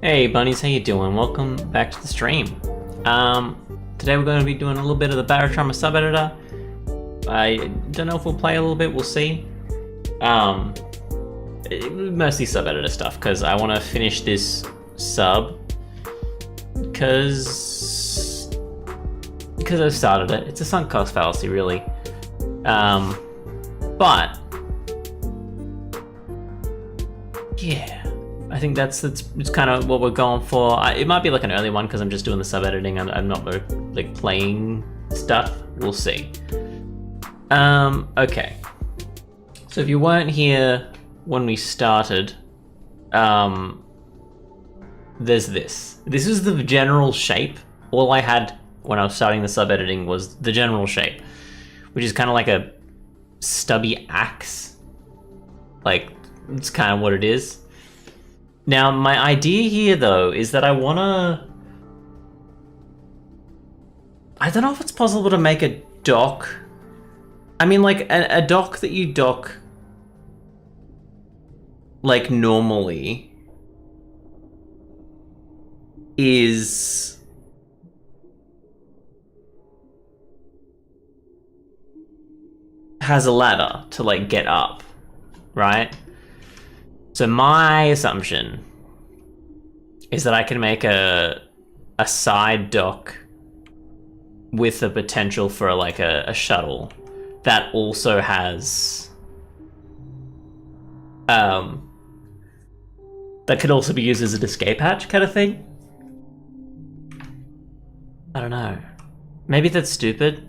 Hey bunnies, how you doing? Welcome back to the stream. Today we're going to be doing a little bit of the Barotrauma sub-editor. I don't know if we'll play a little bit, we'll see. Mostly sub-editor stuff, because I want to finish this sub. Because I've started it. It's a sunk cost fallacy, really. But yeah. I think it's kind of what we're going for. It might be like an early one because I'm just doing the sub-editing. I'm not like playing stuff. We'll see. Okay. So if you weren't here when we started, there's this. This is the general shape. All I had when I was starting the sub-editing was the general shape, which is kind of like a stubby axe. Like, it's kind of what it is. Now, my idea here, though, is that I don't know if it's possible to make a dock. I mean, like, a dock that you dock, like, normally has a ladder to, like, get up, right? So my assumption is that I can make a side dock with the potential for like a shuttle that also has that could also be used as an escape hatch kind of thing. I don't know. Maybe that's stupid.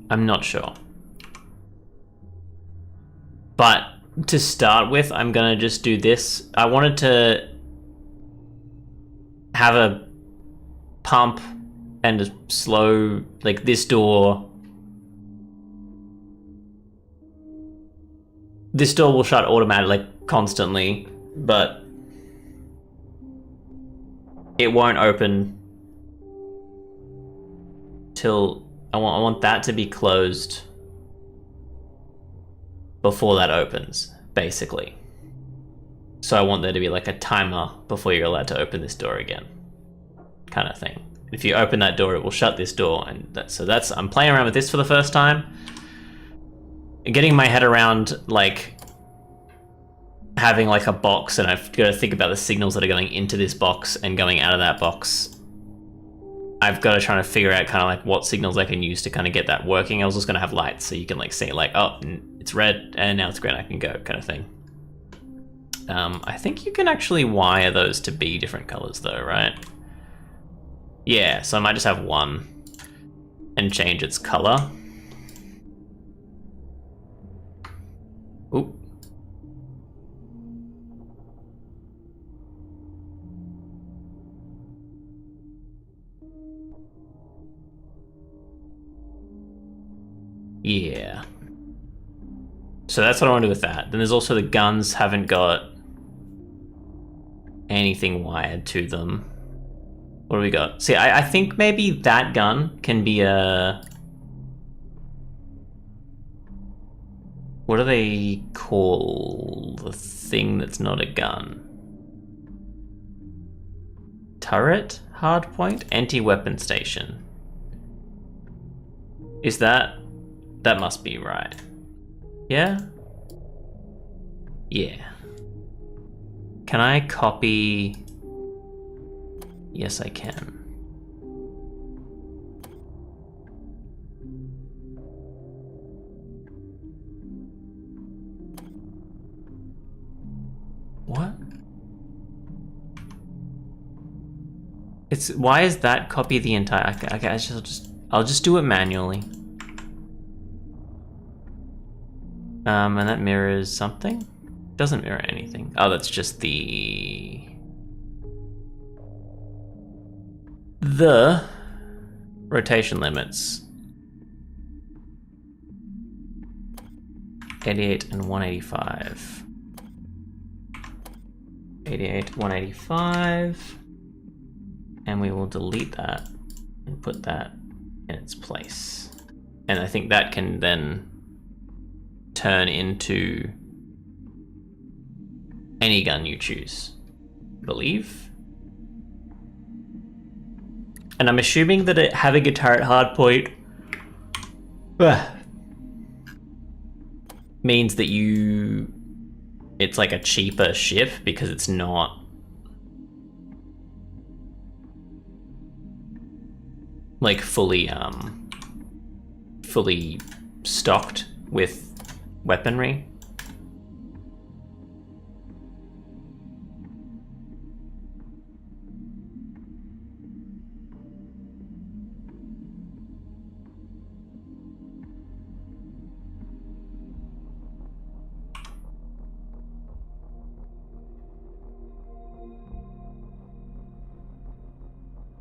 I'm not sure. But to start with, I'm gonna just do this. I wanted to have a pump and a slow, like this door. This door will shut automatically, like constantly, but it won't open till I want that to be closed before that opens, basically. So I want there to be like a timer before you're allowed to open this door again, kind of thing. If you open that door, it will shut this door, and I'm playing around with this for the first time, and getting my head around like having like a box, and I've got to think about the signals that are going into this box and going out of that box. I've got to try to figure out kind of like what signals I can use to kind of get that working. I was just going to have lights so you can like see like, oh, it's red and now it's green, I can go, kind of thing. I think you can actually wire those to be different colors though, right? Yeah, so I might just have one and change its color. Oop. Yeah. So that's what I want to do with that. Then there's also the guns haven't got anything wired to them. What do we got? See, I think maybe that gun can be a... What do they call the thing that's not a gun? Turret? Hardpoint? Anti-weapon station. Is that... That must be right. Yeah? Yeah. Can I copy? Yes, I can. What? Why is that copy the entire? Okay, I'll just do it manually. And that mirrors something? Doesn't mirror anything. Oh, that's just the rotation limits. 88 and 185. 88, 185. And we will delete that and put that in its place. And I think that can then turn into any gun you choose. I believe. And I'm assuming that having a turret hardpoint means that it's like a cheaper ship because it's not like fully stocked with weaponry.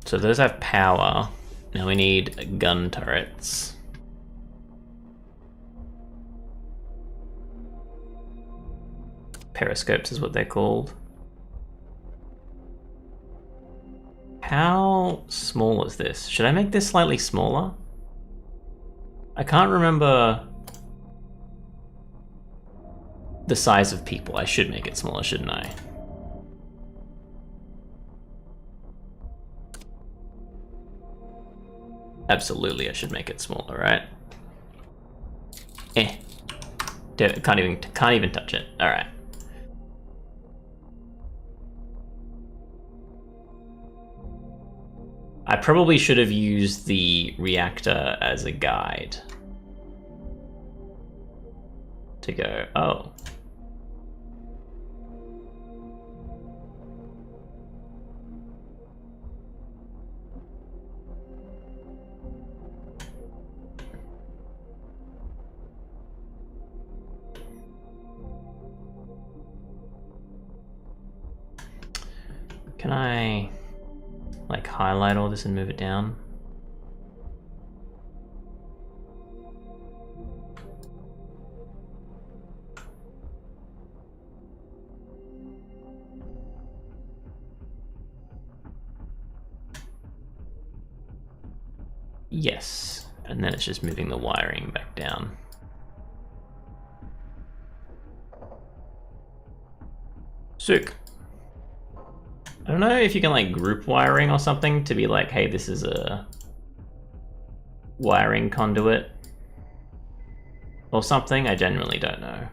So those have power. Now we need gun turrets. Periscopes is what they're called. How small is this? Should I make this slightly smaller? I can't remember the size of people. I should make it smaller, shouldn't I? Absolutely, I should make it smaller, right? Can't even touch it. All right. I probably should have used the reactor as a guide to go, oh. Can I like highlight all this and move it down? Yes, and then it's just moving the wiring back down. Sick. I don't know if you can like group wiring or something to be like, hey, this is a wiring conduit or something. I genuinely don't know.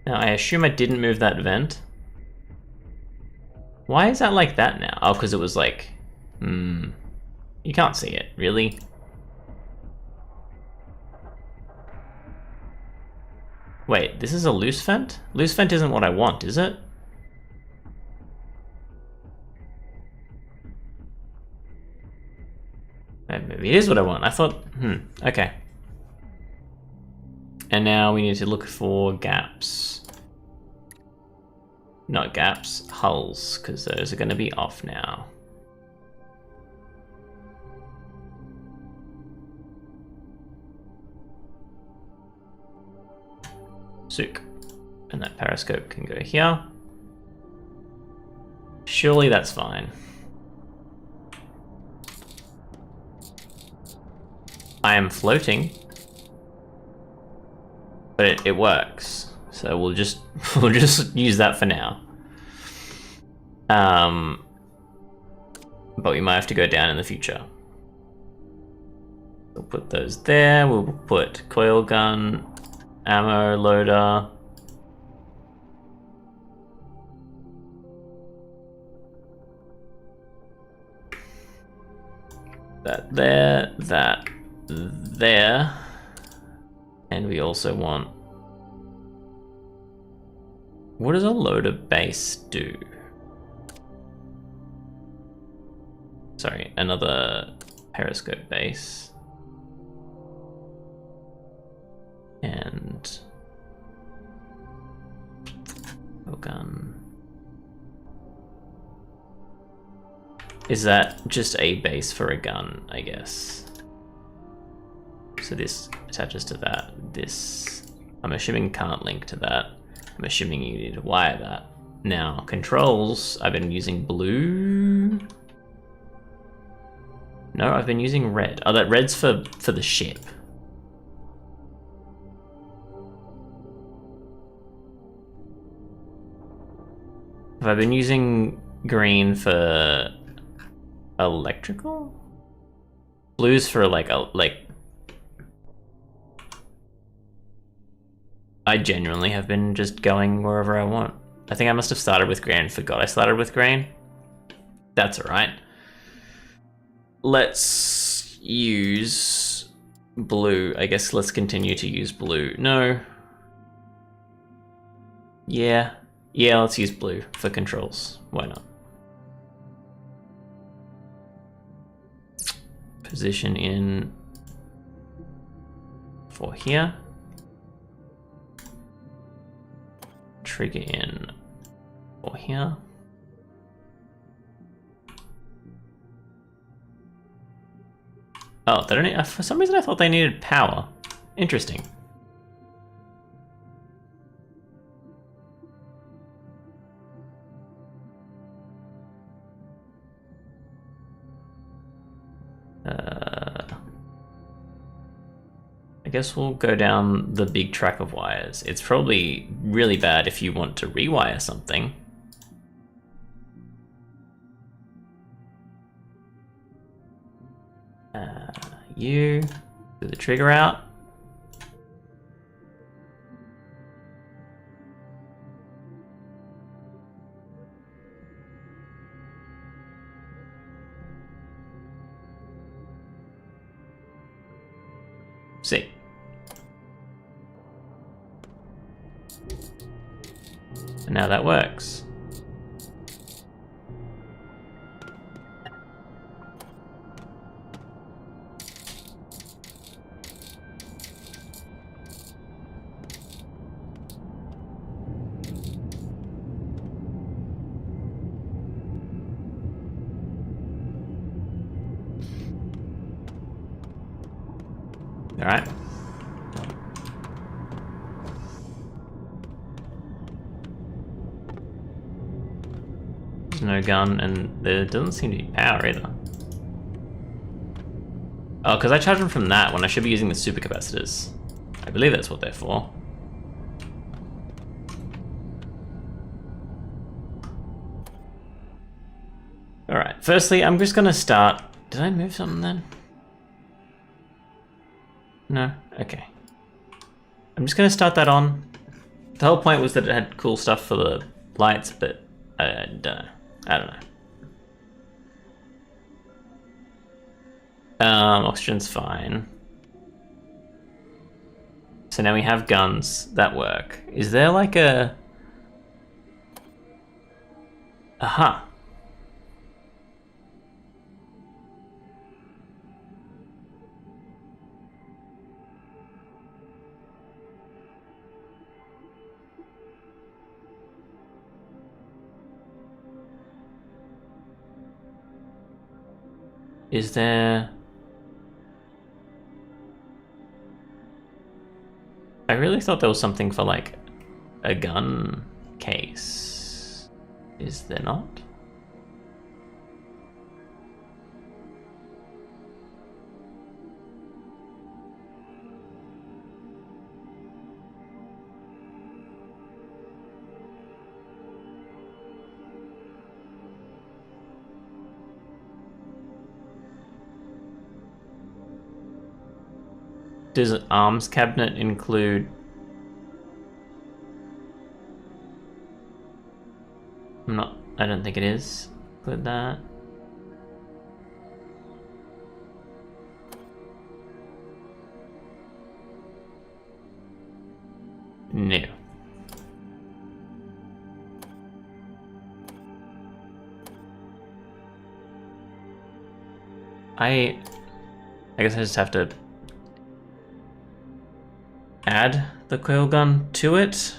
Now, I assume I didn't move that vent. Why is that like that now? Oh, because it was like, you can't see it, really? Wait, this is a loose vent? Loose vent isn't what I want, is it? Maybe it is what I want. I thought, okay. And now we need to look for gaps. Not gaps, hulls, because those are going to be off now. Sook. And that periscope can go here. Surely that's fine. I am floating. But it works. So we'll just use that for now. But we might have to go down in the future. We'll put those there. We'll put coil gun, ammo loader. That there, that there. And we also want... What does a loader base do? Sorry, another periscope base. And... gun. Is that just a base for a gun, I guess? So this attaches to that. This, I'm assuming, can't link to that. I'm assuming you need to wire that. Now, controls, I've been using blue No, I've been using red. Oh, that red's for the ship. Have I been using green for electrical? Blue's for like I genuinely have been just going wherever I want. I think I must have started with green and forgot I started with green. That's alright. Let's use blue. I guess let's continue to use blue. No. Yeah. Yeah, let's use blue for controls. Why not? Position in for here. Trigger in for here. Oh, they don't need, for some reason I thought they needed power. Interesting. I guess we'll go down the big track of wires. It's probably really bad if you want to rewire something. You do the trigger out. See. And now that works. All right. There's no gun, and there doesn't seem to be power either. Oh, because I charged them from that when I should be using the supercapacitors. I believe that's what they're for. Alright, firstly, I'm just gonna start... Did I move something then? No? Okay. I'm just gonna start that on. The whole point was that it had cool stuff for the lights, but I don't know. I don't know. Oxygen's fine. So now we have guns that work. Is there like a... Aha. Is there... I really thought there was something for like a gun case. Is there not? Does an arms cabinet include... I don't think it is. Include that. No. I guess I just have to add the coil gun to it.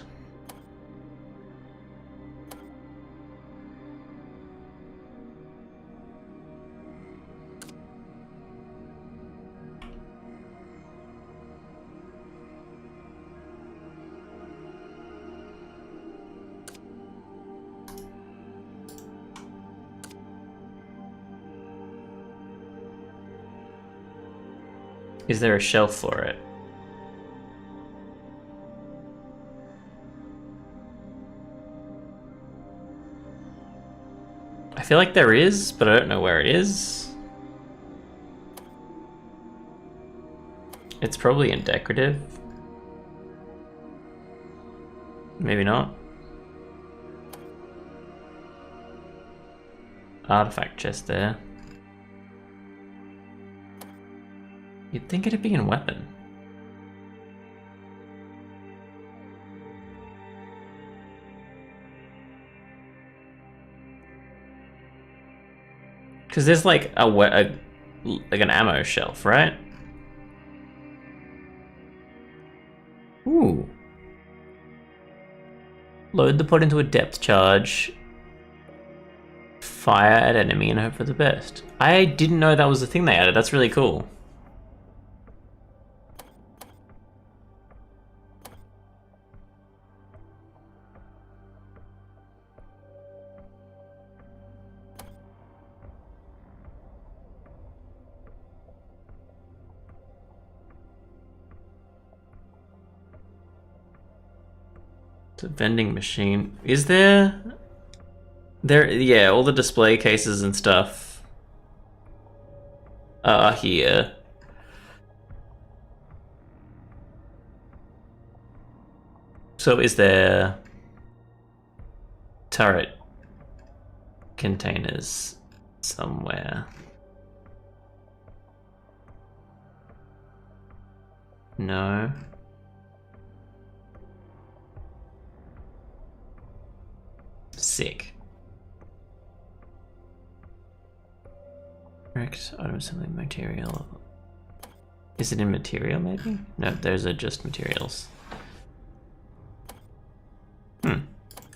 Is there a shelf for it? I feel like there is, but I don't know where it is. It's probably in decorative. Maybe not. Artifact chest there. You'd think it'd be in weapon. Because there's like like an ammo shelf, right? Ooh. Load the pod into a depth charge. Fire at enemy and hope for the best. I didn't know that was the thing they added. That's really cool. It's a vending machine. Is there? Yeah, all the display cases and stuff are here. So is there turret containers somewhere? No. Sick. Correct item assembly material. Is it in material maybe? No, those are just materials.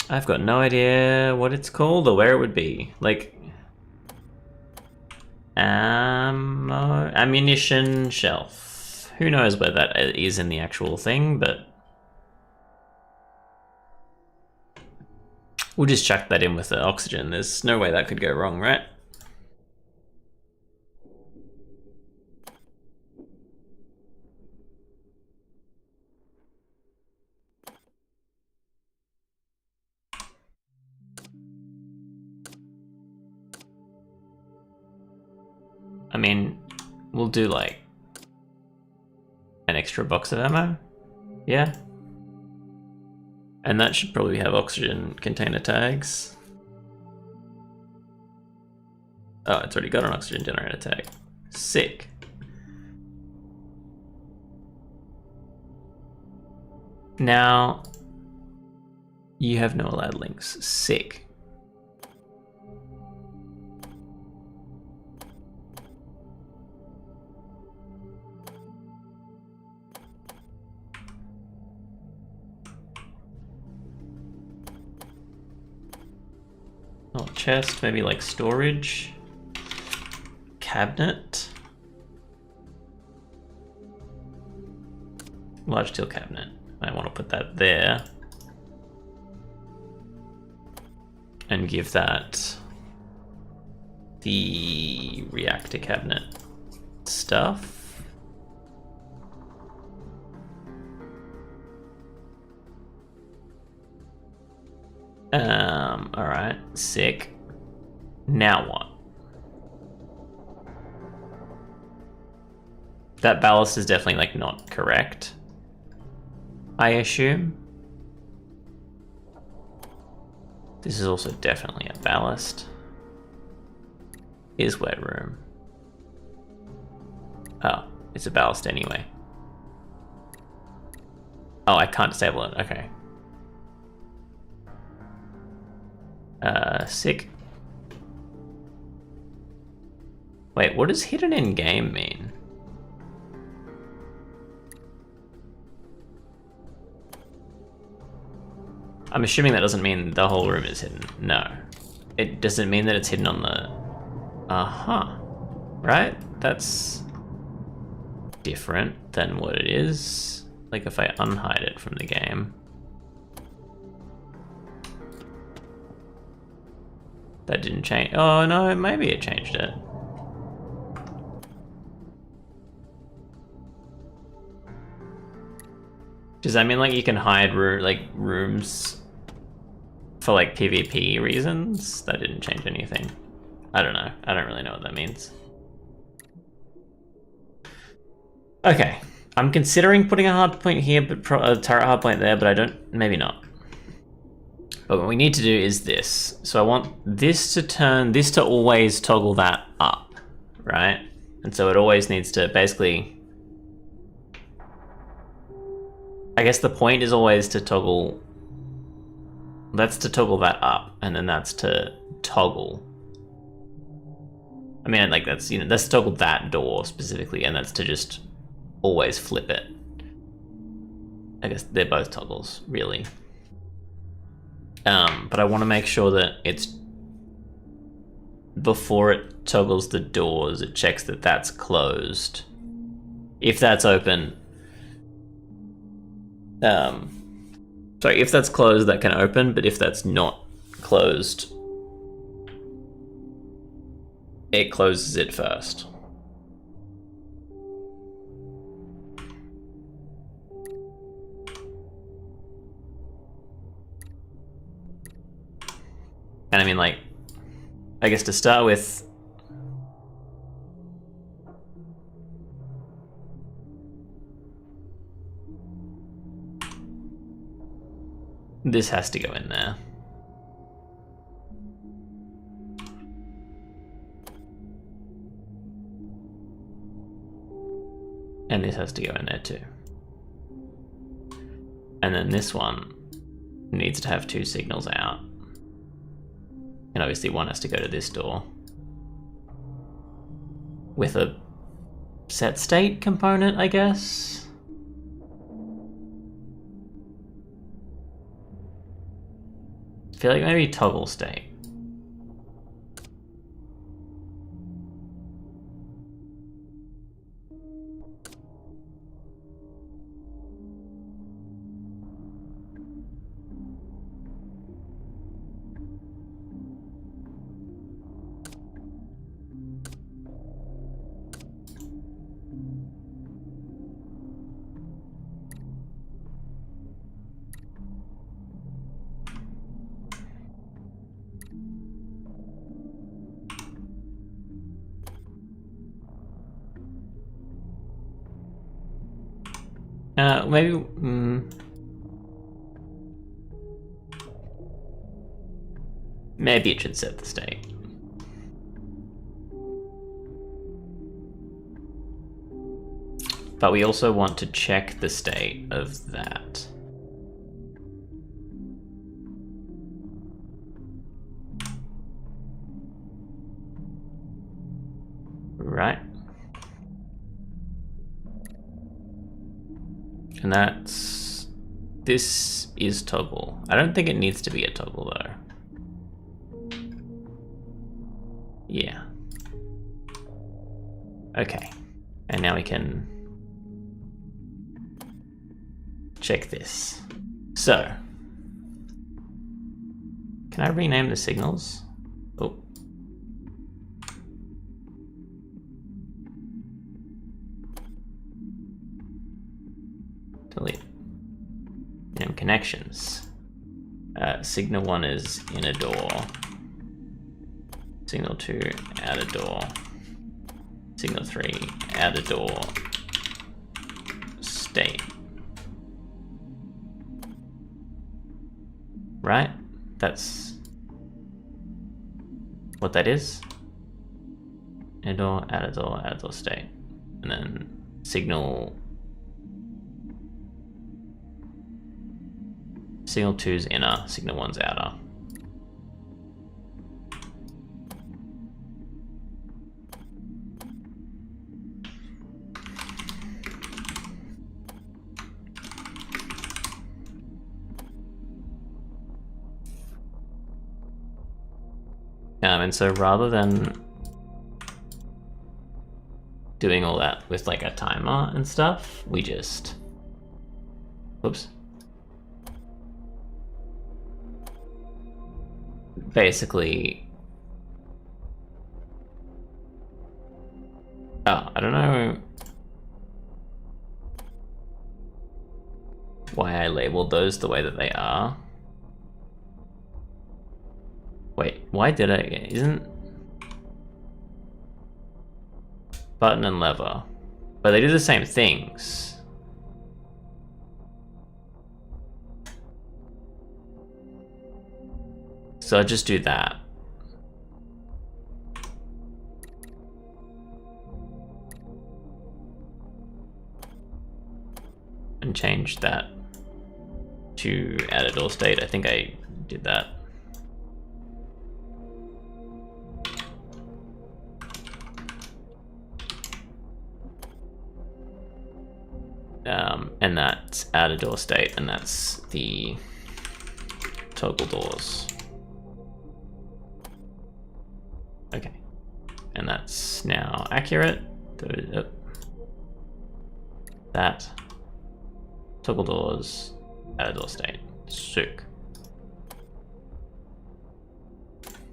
I've got no idea what it's called or where it would be. Like ammunition shelf. Who knows where that is in the actual thing, but we'll just chuck that in with the oxygen. There's no way that could go wrong, right? I mean, we'll do like an extra box of ammo. Yeah. And that should probably have oxygen container tags. Oh, it's already got an oxygen generator tag. Sick. Now, you have no allowed links. Sick. Oh, chest, maybe like storage. Cabinet. Large steel cabinet. I want to put that there. And give that the reactor cabinet stuff. Alright, sick. Now what? That ballast is definitely like not correct, I assume. This is also definitely a ballast. Is wet room. Oh, it's a ballast anyway. Oh, I can't disable it, okay. Sick. Wait, what does hidden in game mean? I'm assuming that doesn't mean the whole room is hidden. No. It doesn't mean that it's hidden on the... Uh-huh. Right? That's different than what it is. Like if I unhide it from the game. That didn't change. Oh no, maybe it changed it. Does that mean like you can hide rooms for like PvP reasons? That didn't change anything. I don't know. I don't really know what that means. Okay, I'm considering putting a hard point here, but a turret hard point there, but I don't. Maybe not. But what we need to do is this. So I want this to turn this to always toggle that up, right? And so it always needs to basically. I guess the point is always to toggle. That's to toggle that up, and then that's to toggle. I mean, like that's that's to toggle that door specifically, and that's to just always flip it. I guess they're both toggles, really. But I want to make sure that it's before it toggles the doors, it checks that that's closed. If that's open, sorry, if that's closed, that can open, but if that's not closed, it closes it first. And I mean, like, I guess to start with, this has to go in there. And this has to go in there too. And then this one needs to have 2 signals out. And obviously one has to go to this door with a set state component, I guess. I feel like maybe toggle state. Maybe. Maybe it should set the state. But we also want to check the state of that. Right. And that's... This is toggle. I don't think it needs to be a toggle though. Yeah. Okay. And now we can check this. So, can I rename the signals? Oh. Delete. Name connections. Signal 1 is inner door. Signal 2, outer door. Signal 3, outer door. State. Right? That's what that is. Inner door, outer door, state. And then signal 2's inner, signal 1's outer. And so rather than doing all that with like a timer and stuff, we just, oops. Basically, I don't know. why I labeled those the way that they are. Wait, why did I? Isn't button and lever, but they do the same things. So I'll just do that. And change that to add a door state. I think I did that. And that's add a door state, and that's the toggle doors. Okay, and that's now accurate. That toggle doors, add a door state. Sick.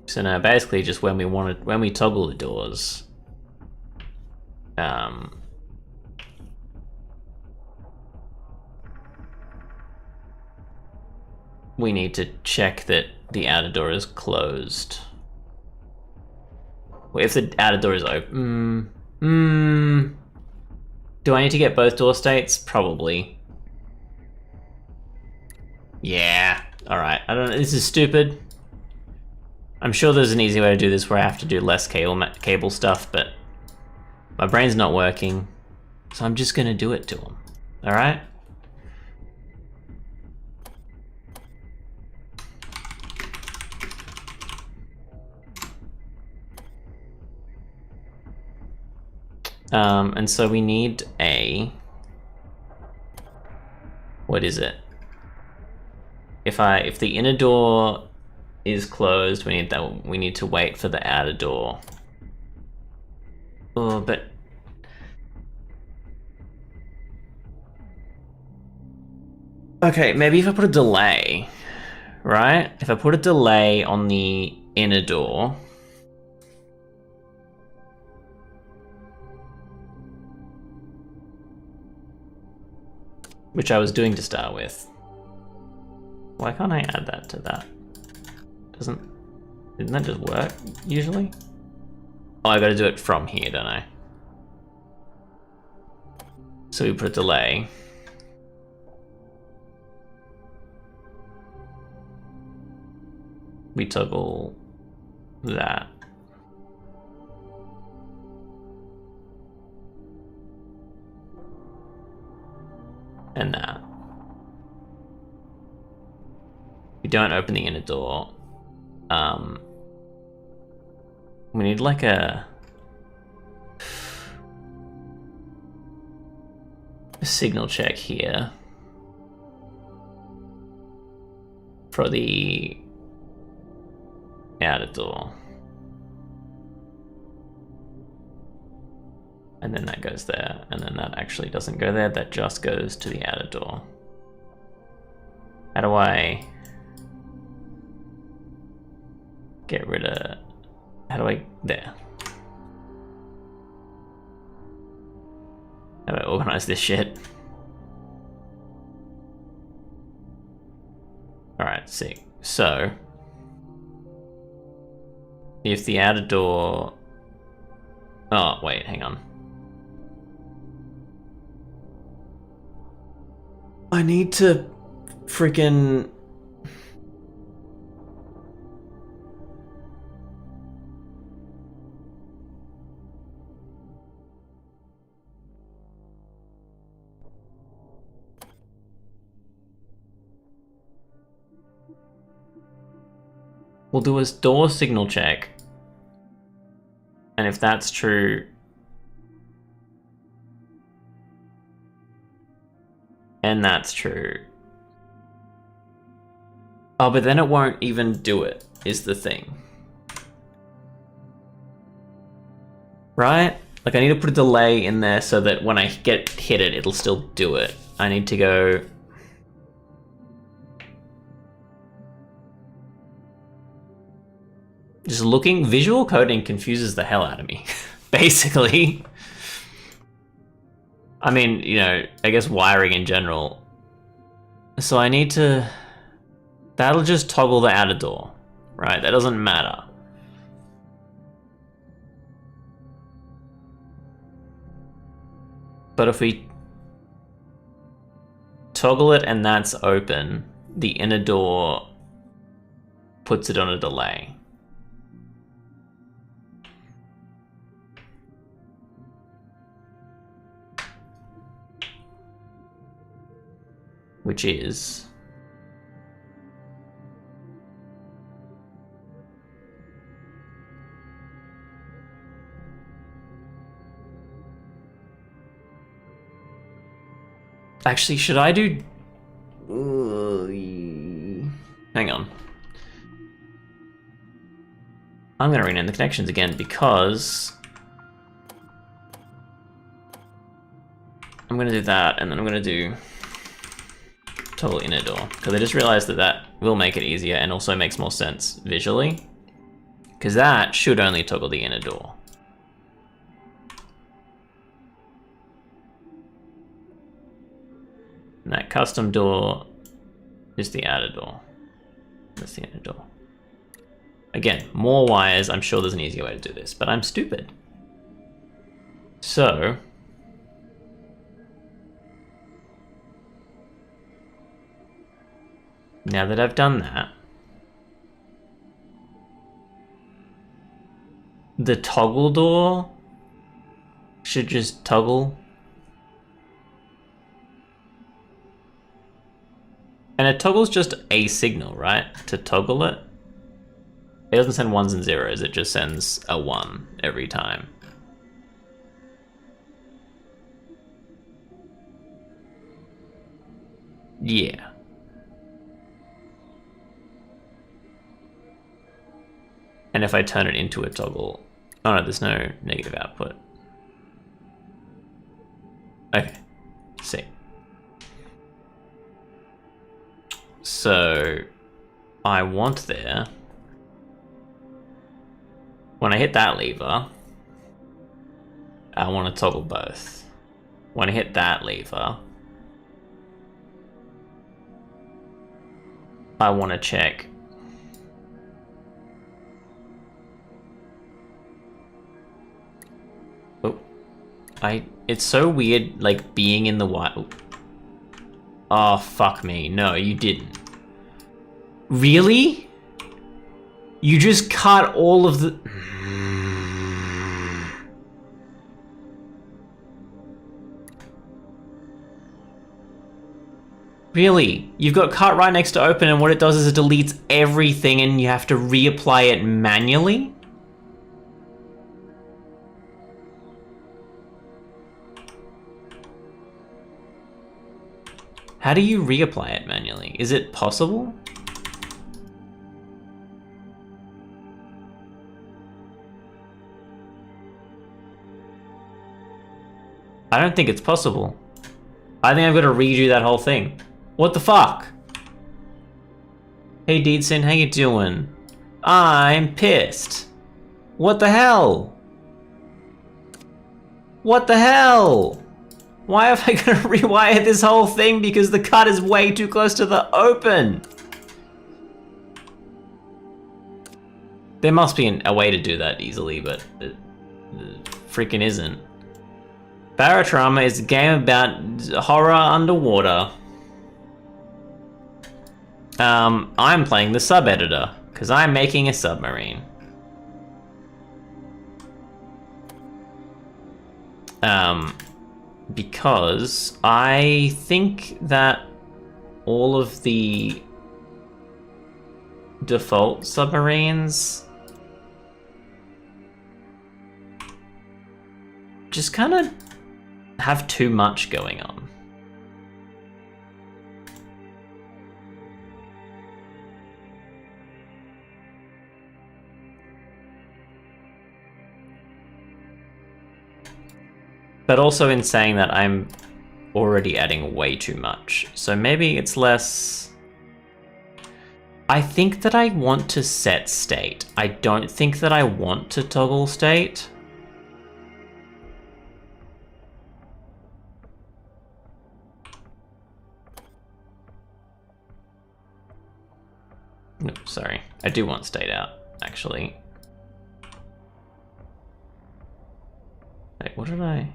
So now basically just when we toggle the doors, we need to check that the outer door is closed. Well, if the outer door is open, do I need to get both door states? Probably. Yeah, alright. I don't know, this is stupid. I'm sure there's an easy way to do this where I have to do less cable stuff, but my brain's not working, so I'm just gonna do it to them. Alright? And so we need a... What is it? If the inner door is closed, we need to wait for the outer door. Oh, but okay, maybe if I put a delay, right? If I put a delay on the inner door, which I was doing to start with. Why can't I add that to that? Didn't that just work usually? Oh, I gotta do it from here, don't I? So we put a delay. We toggle that. And that. We don't open the inner door. We need like a signal check here for the outer door. And then that goes there, and then that actually doesn't go there, that just goes to the outer door. How do I get rid of, there. How do I organize this shit? Alright, see. So, if the outer door, oh wait, hang on. I need to freaking... We'll do a door signal check. And if that's true... And that's true. Oh, but then it won't even do it, is the thing. Right? Like, I need to put a delay in there so that when I hit it, it'll still do it. I need to go... Just looking, visual coding confuses the hell out of me, basically. I mean, you know, I guess wiring in general So I need to... That'll just toggle the outer door, right? That doesn't matter. But if we toggle it and that's open, the inner door puts it on a delay. Which is... Actually, should I do... Hang on. I'm going to rename the connections again because... I'm going to do that, and then I'm going to do... toggle inner door. Because I just realized that that will make it easier and also makes more sense visually. Because that should only toggle the inner door. And that custom door is the outer door. That's the inner door. Again, more wires. I'm sure there's an easier way to do this, but I'm stupid. So... now that I've done that, the toggle door should just toggle. And it toggles just a signal, right? To toggle it. It doesn't send ones and zeros, it just sends a 1 every time. Yeah. And if I turn it into a toggle... oh no, there's no negative output. Okay, see. So, I want there... when I hit that lever, I want to toggle both. When I hit that lever, I want to check... it's so weird, like, being in the wild. Oh, fuck me. No, you didn't. Really? You just cut all of the... Really? You've got cut right next to open, and what it does is it deletes everything and you have to reapply it manually? How do you reapply it manually? Is it possible? I don't think it's possible. I think I've got to redo that whole thing. What the fuck? Hey Deedson, how you doing? I'm pissed. What the hell? What the hell? Why have I got to rewire this whole thing because the cut is way too close to the open? There must be a way to do that easily, but it freaking isn't. Barotrauma is a game about horror underwater. I'm playing the sub-editor, because I'm making a submarine. Because I think that all of the default submarines just kind of have too much going on. But also in saying that, I'm already adding way too much. So maybe it's less... I think that I want to set state. I don't think that I want to toggle state. sorry. I do want state out, actually. Wait, what did I...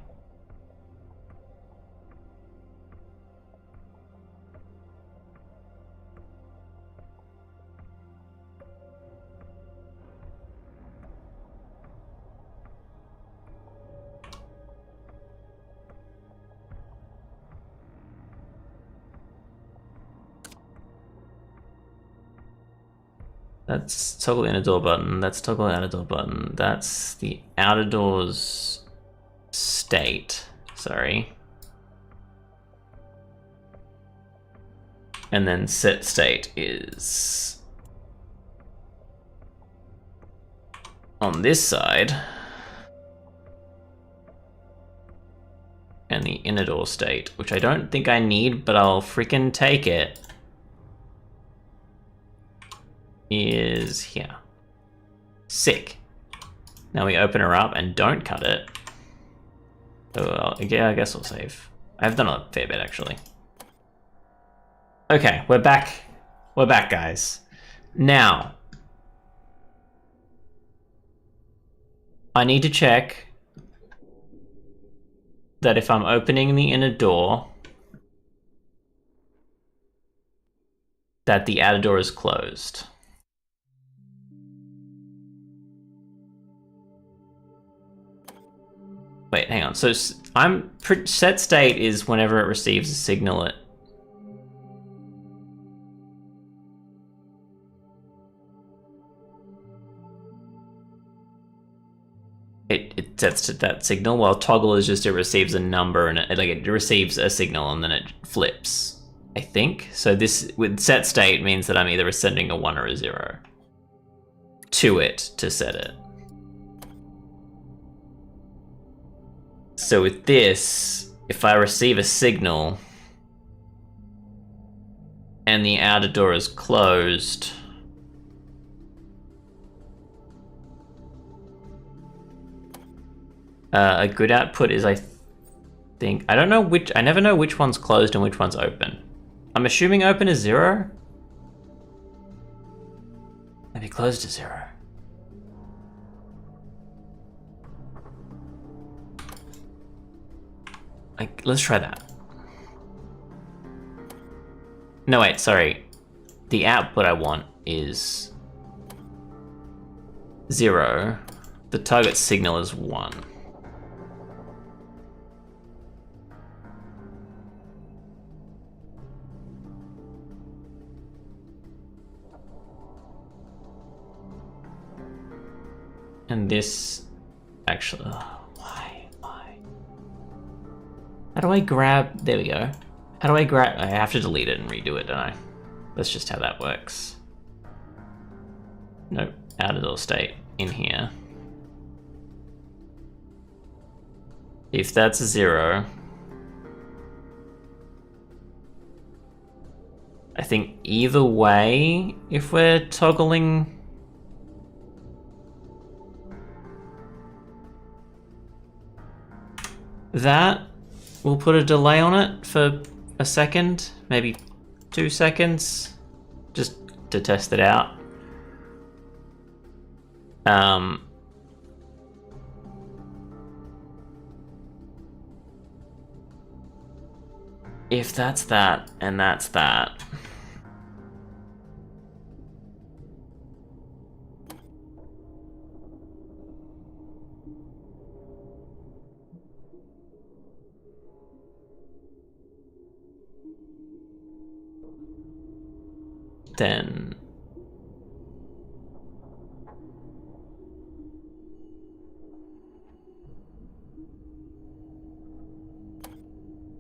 That's toggle inner door button, that's toggle outer door button, that's the outer door's state, sorry. And then set state is on this side. And the inner door state, which I don't think I need, but I'll freaking take it, is here. Sick. Now we open her up and don't cut it. Oh, well, yeah, I guess we'll save. I've done a fair bit, actually. Okay, we're back. We're back, guys. Now, I need to check that if I'm opening the inner door, that the outer door is closed. Wait, hang on. So set state is whenever it receives a signal. It sets to that signal, while toggle is just it receives a number and it receives a signal and then it flips, I think. So this with set state means that I'm either sending a 1 or a 0 to it to set it. So with this, if I receive a signal and the outer door is closed, a good output is, I think, I never know which one's closed and which one's open. I'm assuming open is 0. Maybe closed is 0. Let's try that. No, wait, sorry. The output I want is 0. The target signal is 1. And this actually, why? How do I grab, there we go. How do I grab, I have to delete it and redo it, don't I? That's just how that works. Nope, out of door state, in here. If that's a 0, I think either way, if we're toggling, that, we'll put a delay on it for a second, maybe 2 seconds, just to test it out. If that's that, and that's that, then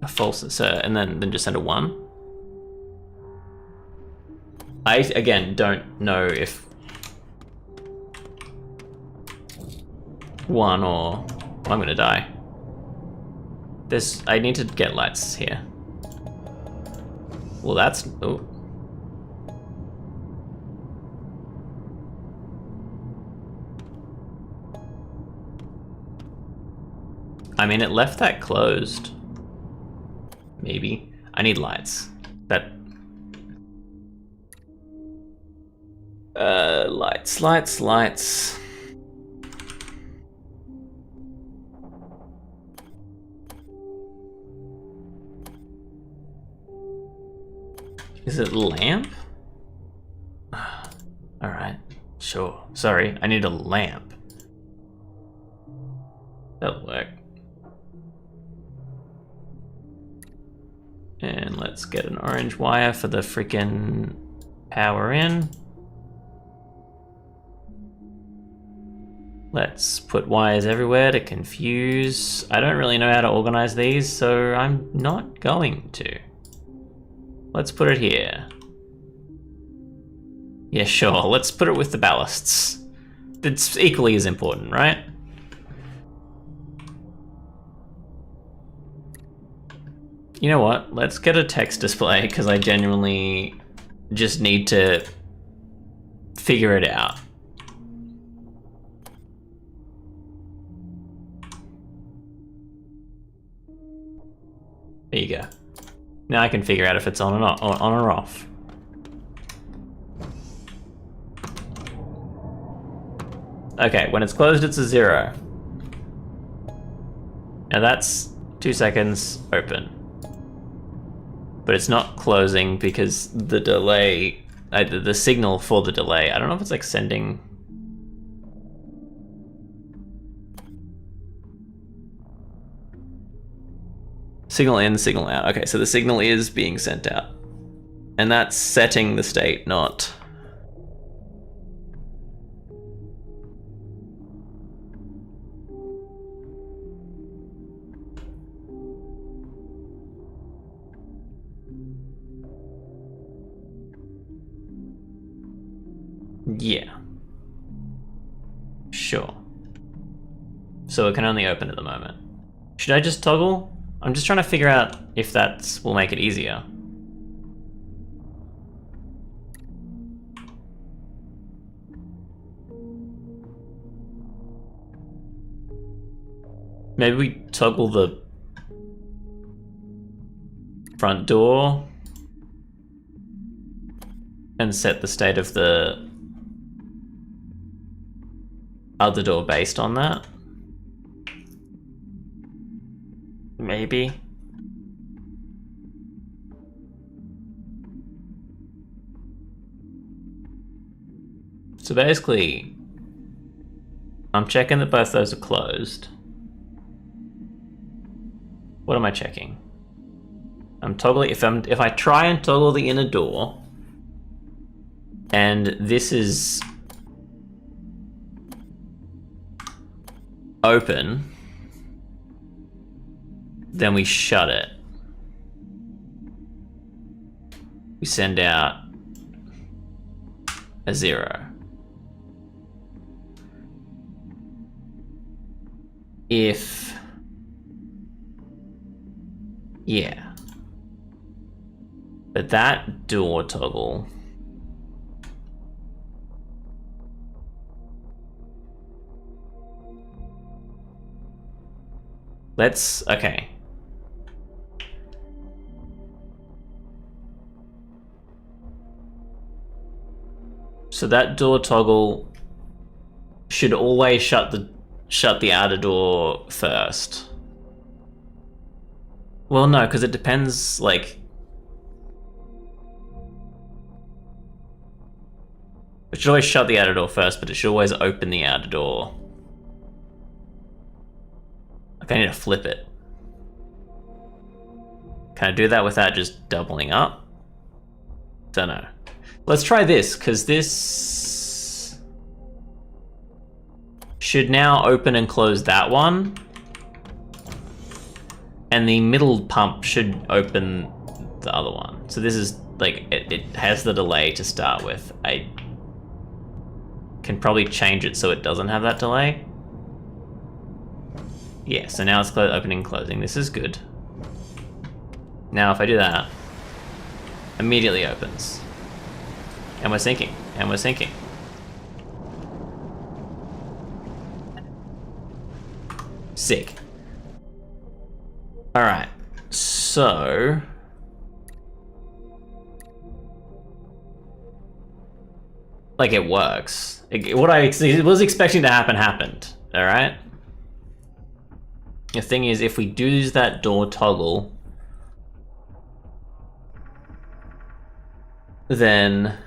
a false, so, and then just send a 1. I, again, don't know if 1 or, I'm gonna die. I need to get lights here. Well, that's, oh. I mean, it left that closed. Maybe. I need lights. That... Lights, lights, lights. Is it lamp? Alright, sure. Sorry, I need a lamp. That'll work. And let's get an orange wire for the freaking power in. Let's put wires everywhere to confuse. I don't really know how to organize these, so I'm not going to. Let's put it here. Yeah, sure, let's put it with the ballasts. It's equally as important, right? You know what? Let's get a text display because I genuinely just need to figure it out. There you go. Now I can figure out if it's on or off. Okay, when it's closed, it's a 0. Now that's 2 seconds open. But it's not closing because the delay, the signal for the delay, I don't know if it's like sending. Signal in, signal out. Okay, so the signal is being sent out. And that's setting the state, not... Yeah. Sure. So it can only open at the moment. Should I just toggle? I'm just trying to figure out if that will make it easier. Maybe we toggle the front door and set the state of the other door based on that. Maybe. So basically, I'm checking that both those are closed. What am I checking? I'm toggling, if I try and toggle the inner door, and this is open, then we shut it. We send out a 0. If... yeah. But that door toggle... let's... okay. So that door toggle should always shut the outer door first. Well, no, because it depends, like... it should always shut the outer door first, but it should always open the outer door. Like, I need to flip it. Can I do that without just doubling up? Don't know. Let's try this, because this should now open and close that one. And the middle pump should open the other one. So this is, like, it has the delay to start with. I can probably change it so it doesn't have that delay. Yeah, so now it's opening and closing. This is good. Now if I do that, immediately opens. And we're syncing, and we're syncing. Sick. All right, so... Like, it works. What I was expecting to happen happened, alright? The thing is, if we do use that door toggle, then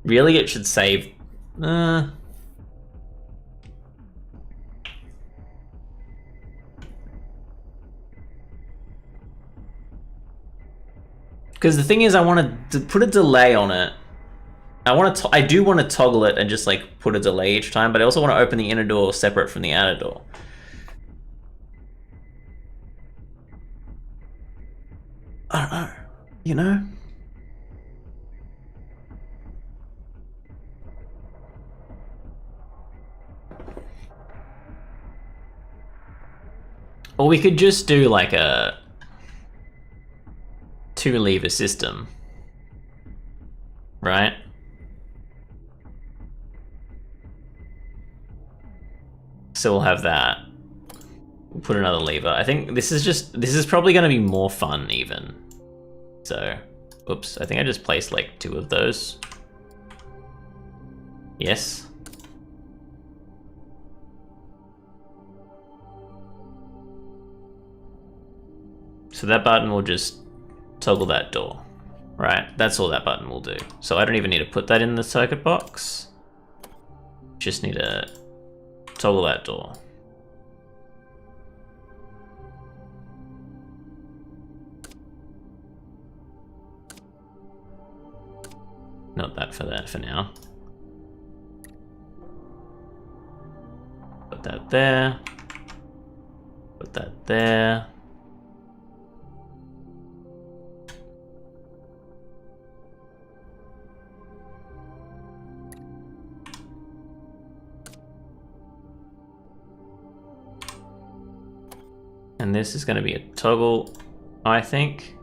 really it should save. Because the thing is, I want to put a delay on it. I do want to toggle it and just like put a delay each time, but I also want to open the inner door separate from the outer door. I don't know, you know? Or we could just do like a 2-lever system, right? So we'll have that. We'll put another lever. I think this is probably going to be more fun even. So, oops, I think I just placed like 2 of those. Yes. So that button will just toggle that door, right? That's all that button will do. So I don't even need to put that in the circuit box. Just need to toggle that door. Not that for now. Put that there. Put that there. And this is going to be a toggle, I think.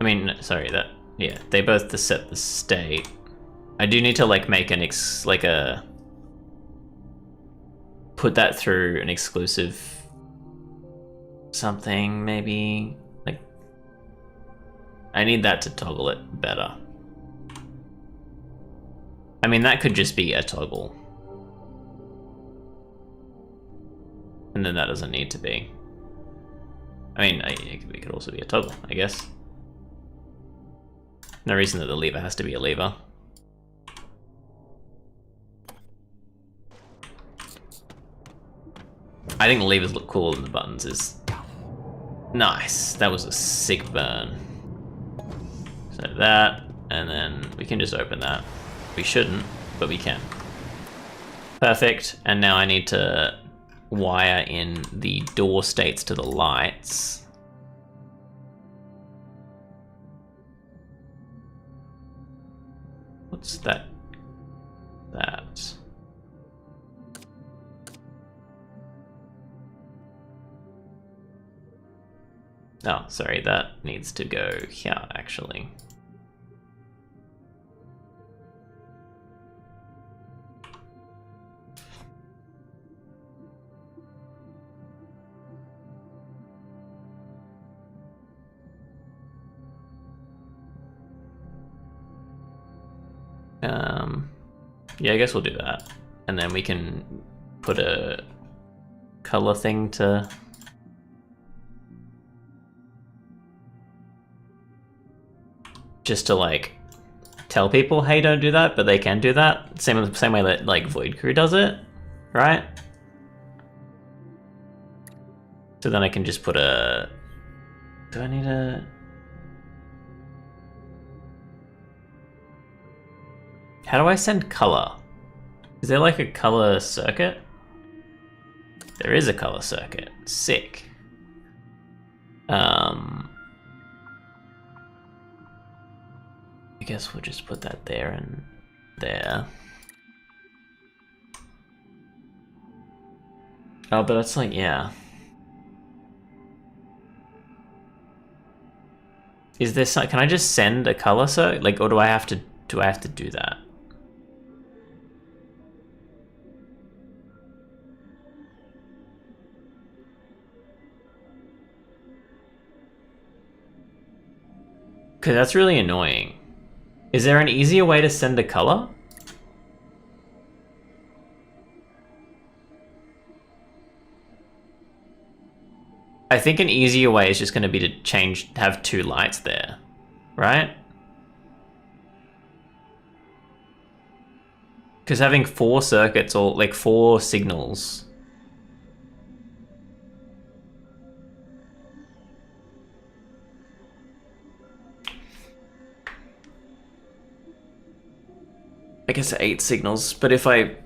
I mean, sorry, yeah, they both set the state. I do need to like make put that through an exclusive something, maybe. Like, I need that to toggle it better. I mean, that could just be a toggle. And then that doesn't need to be. I mean, it could also be a toggle, I guess. No reason that the lever has to be a lever. I think the levers look cooler than the buttons is. Nice, that was a sick burn. So that, and then we can just open that. We shouldn't, but we can. Perfect, and now I need to wire in the door states to the lights. What's that? That. Oh, sorry, that needs to go here, actually. Yeah, I guess we'll do that. And then we can put a color thing to... just to like tell people, hey, don't do that, but they can do that. Same way that like Void Crew does it, right? So then I can just put a... do I need a... how do I send color? Is there like a color circuit? There is a color circuit. Sick. I guess we'll just put that there and there. Oh, but that's like, yeah. Is there some, can I just send a color circuit? Like, or do I have to do that? Because that's really annoying. Is there an easier way to send a color? I think an easier way is just going to be to have 2 lights there, right? Because having 4 circuits or like 4 signals. I guess 8 signals, but if I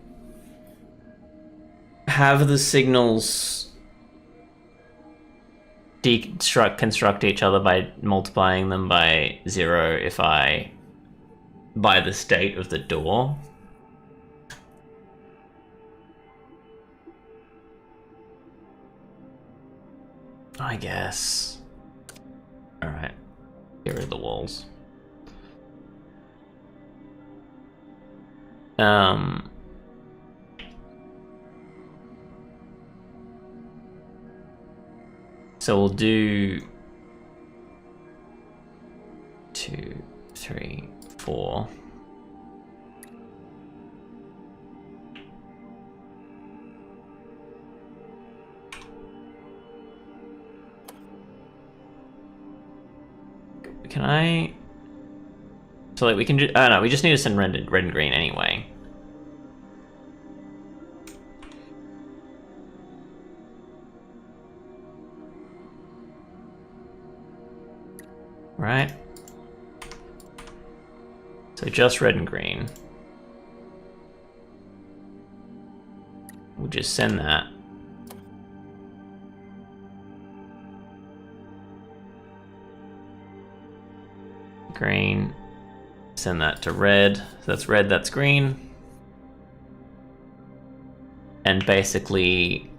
have the signals construct each other by multiplying them by 0 if I by the state of the door. I guess. Alright. Here are the walls. So we'll do 2, 3, 4. Can I? So like we can. Oh no, we just need to send red and green anyway. Right. So just red and green. We'll just send that. Green. Send that to red. So that's red, that's green. And basically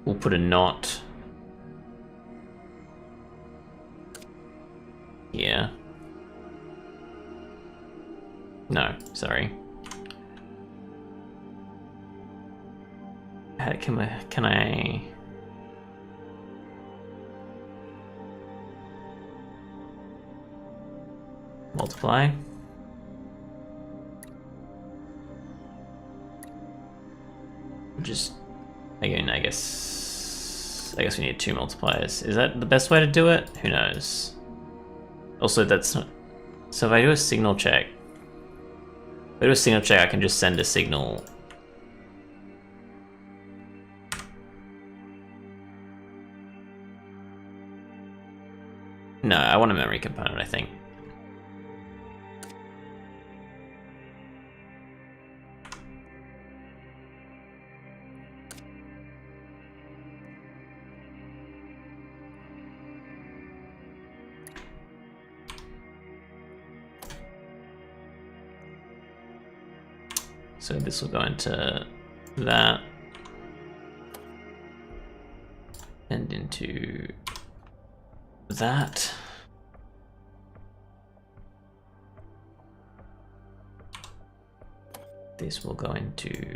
we'll put a knot here. No, sorry. Can I multiply? Just again, I guess we need 2 multipliers. Is that the best way to do it? Who knows? Also, that's not. So if I do a signal check, I can just send a signal. No, I want a memory component, I think. So this will go into that and into that. This will go into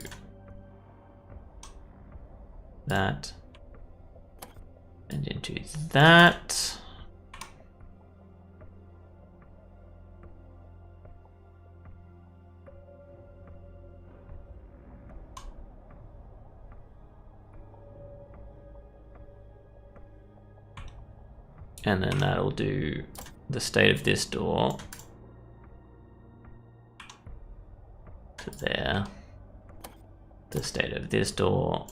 that and into that. And then that'll do the state of this door to there, the state of this door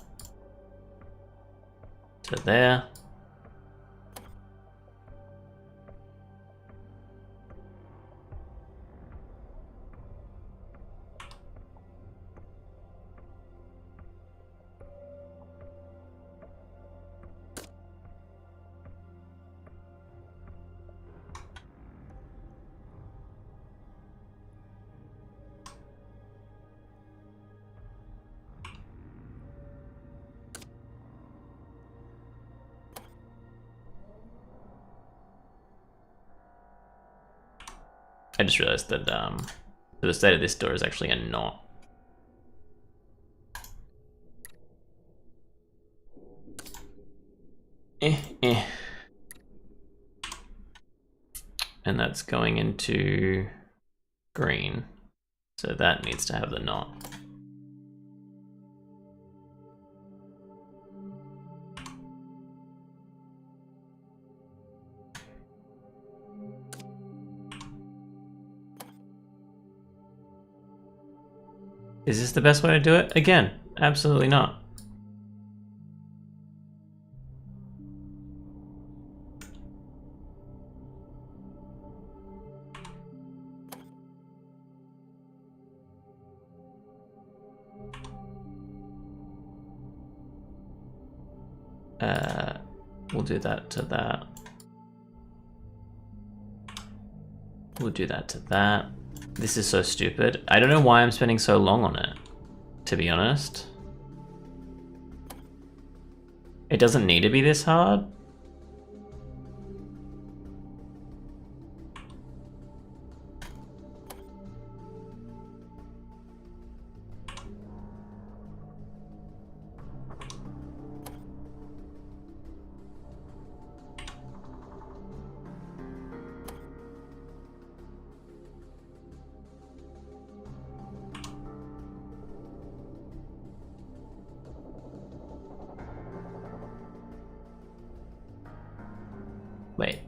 to there. I just realized that the state of this door is actually a knot. And that's going into green. So that needs to have the knot. Is this the best way to do it? Again, absolutely not. We'll do that to that. We'll do that to that. This is so stupid. I don't know why I'm spending so long on it, to be honest. It doesn't need to be this hard. Wait.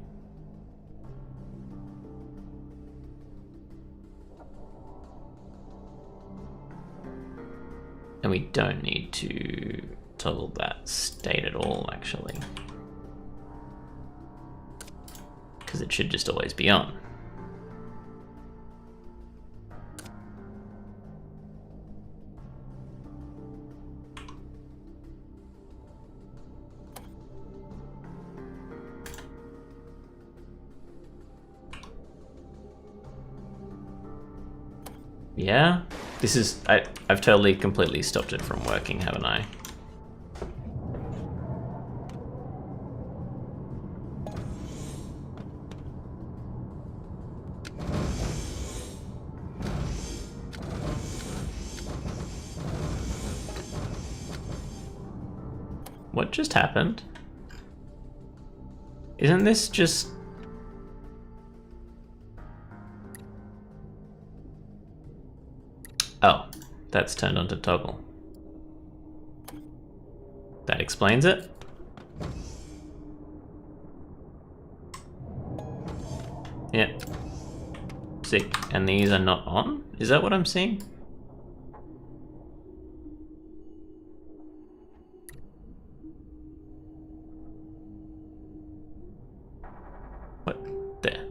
And we don't need to toggle that state at all, actually. Because it should just always be on. Yeah, this is, I've totally completely stopped it from working, haven't I? What just happened? Isn't this just... Oh, that's turned on to toggle. That explains it. Yeah. Sick. And these are not on? Is that what I'm seeing? What? There.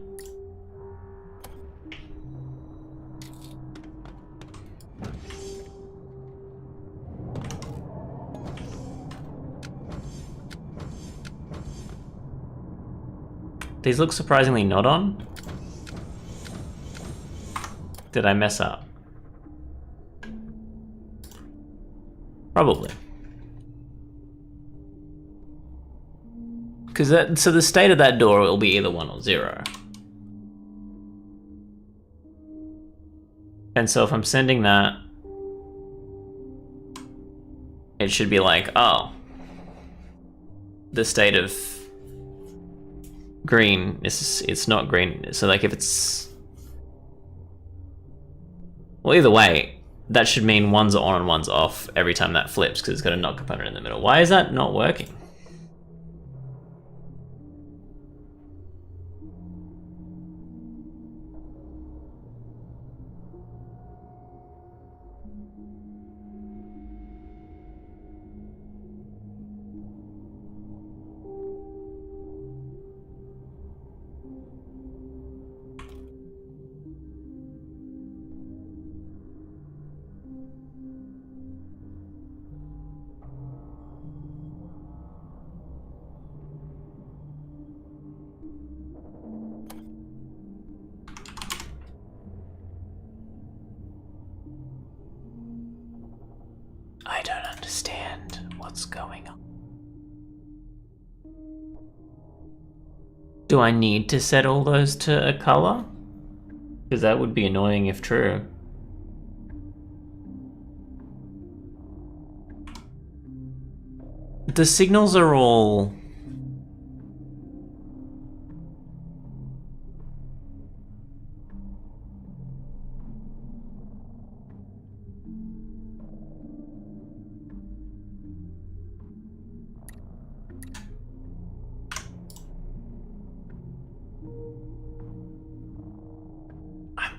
These look surprisingly not on. Did I mess up? Probably. Because that, so the state of that door will be either 1 or 0. And so if I'm sending that, it should be like, oh, the state of green is, it's not green. So like if it's, well, either way, that should mean one's on and one's off every time that flips because it's got a not component in the middle. Why is that not working? I don't understand what's going on. Do I need to set all those to a color? Because that would be annoying if true. The signals are all...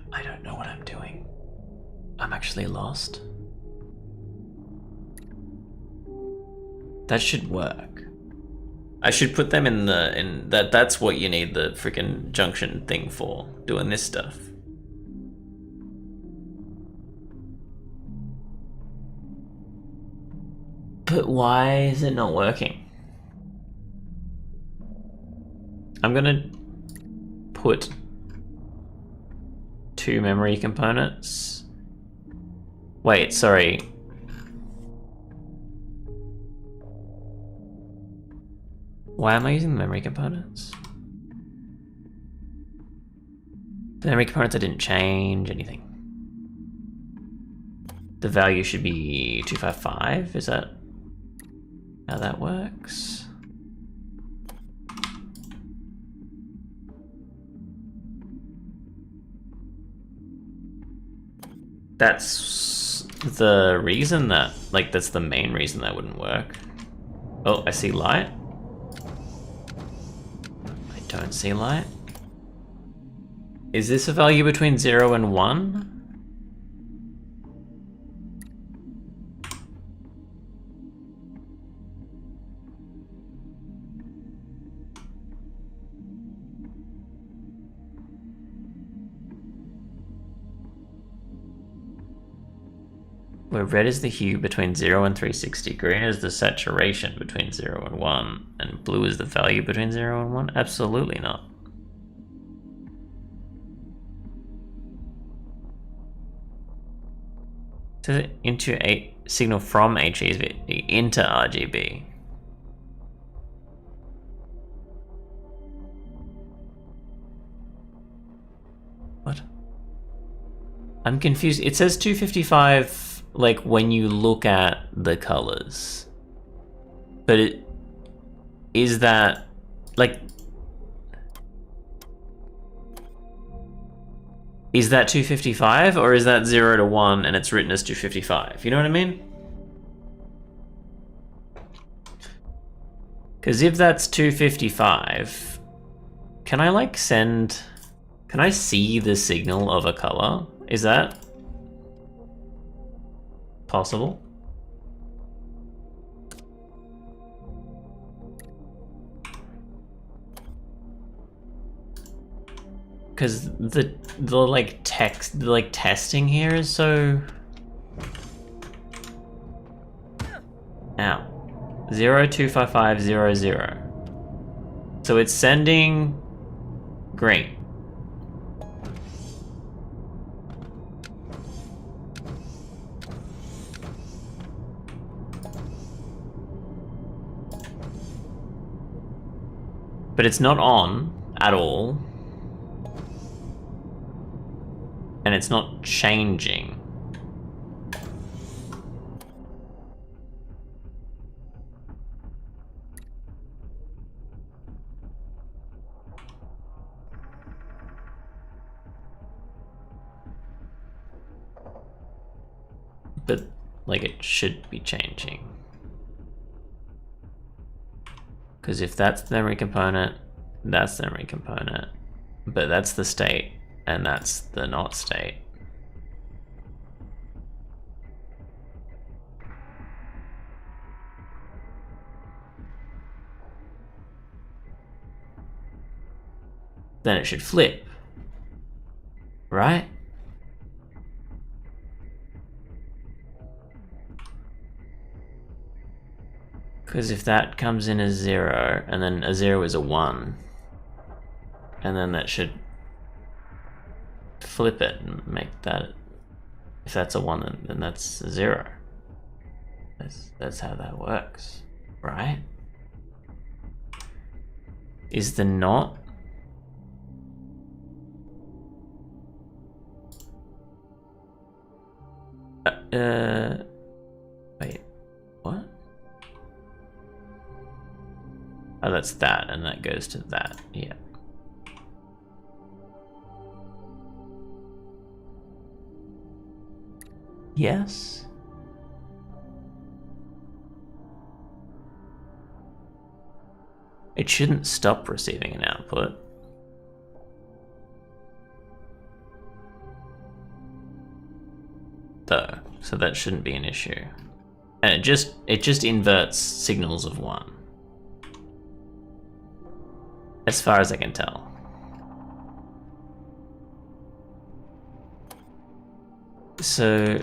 I don't know what I'm doing. I'm actually lost. That should work. I should put them in that's what you need the freaking junction thing for, doing this stuff. But why is it not working? I'm gonna put 2 memory components. Wait, sorry. Why am I using the memory components? The memory components, I didn't change anything. The value should be 255, is that how that works? That's the reason that, like, that's the main reason that wouldn't work. Oh, I see light. I don't see light. Is this a value between 0 and 1? Where red is the hue between 0 and 360, green is the saturation between 0 and 1, and blue is the value between 0 and 1? Absolutely not. To into a signal from HEV into RGB. What? I'm confused. It says 255 like when you look at the colors. But it is that like is that 255 or is that 0 to 1 and it's written as 255? You know what I mean? Because if that's 255, can I like send... Can I see the signal of a color? Is that possible? Because the like text, the like testing here is so... Ow. 025500. So it's sending green. But it's not on at all. And it's not changing. But, like, it should be changing. Because if that's the memory component, that's the memory component. But that's the state, and that's the not state. Then it should flip. Right? Because if that comes in as 0, and then a 0 is a 1, and then that should flip it and make that, if that's a 1, then that's a 0. That's how that works, right? Is the not Wait, what? Oh, that's that, and that goes to that, yeah. Yes? It shouldn't stop receiving an output. Though, so that shouldn't be an issue. And it just inverts signals of 1. As far as I can tell. So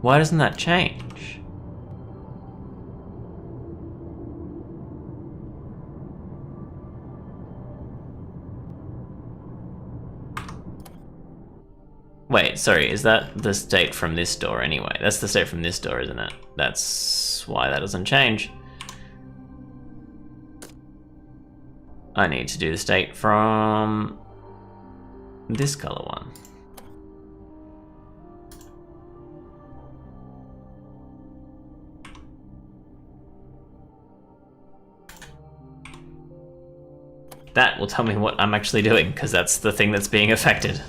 why doesn't that change? Wait, sorry, is that the state from this door anyway? That's the state from this door, isn't it? That's why that doesn't change. I need to do the state from this color one. That will tell me what I'm actually doing, because that's the thing that's being affected.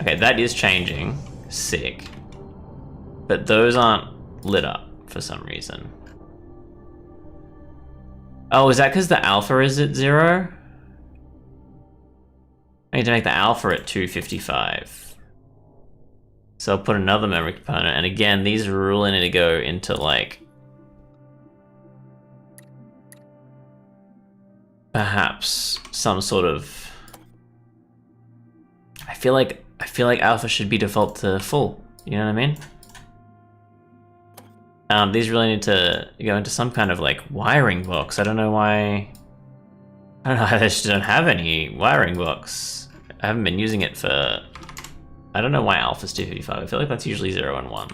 Okay, that is changing. Sick. But those aren't lit up for some reason. Oh, is that because the alpha is at 0? I need to make the alpha at 255. So I'll put another memory component, and again, these really need to go into like perhaps some sort of. I feel like alpha should be default to full. You know what I mean? These really need to go into some kind of like wiring box. I don't know why. I don't know how they just don't have any wiring box. I haven't been using it for. I don't know why alpha's 255. I feel like that's usually 0 and 1.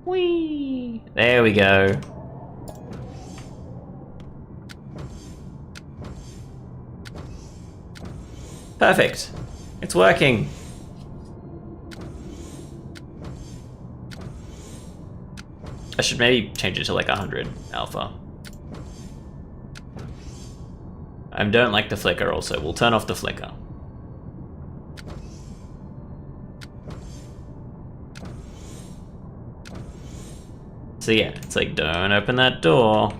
Whee! There we go. Perfect. It's working. I should maybe change it to like 100 alpha. I don't like the flicker also. We'll turn off the flicker. So yeah, it's like, don't open that door.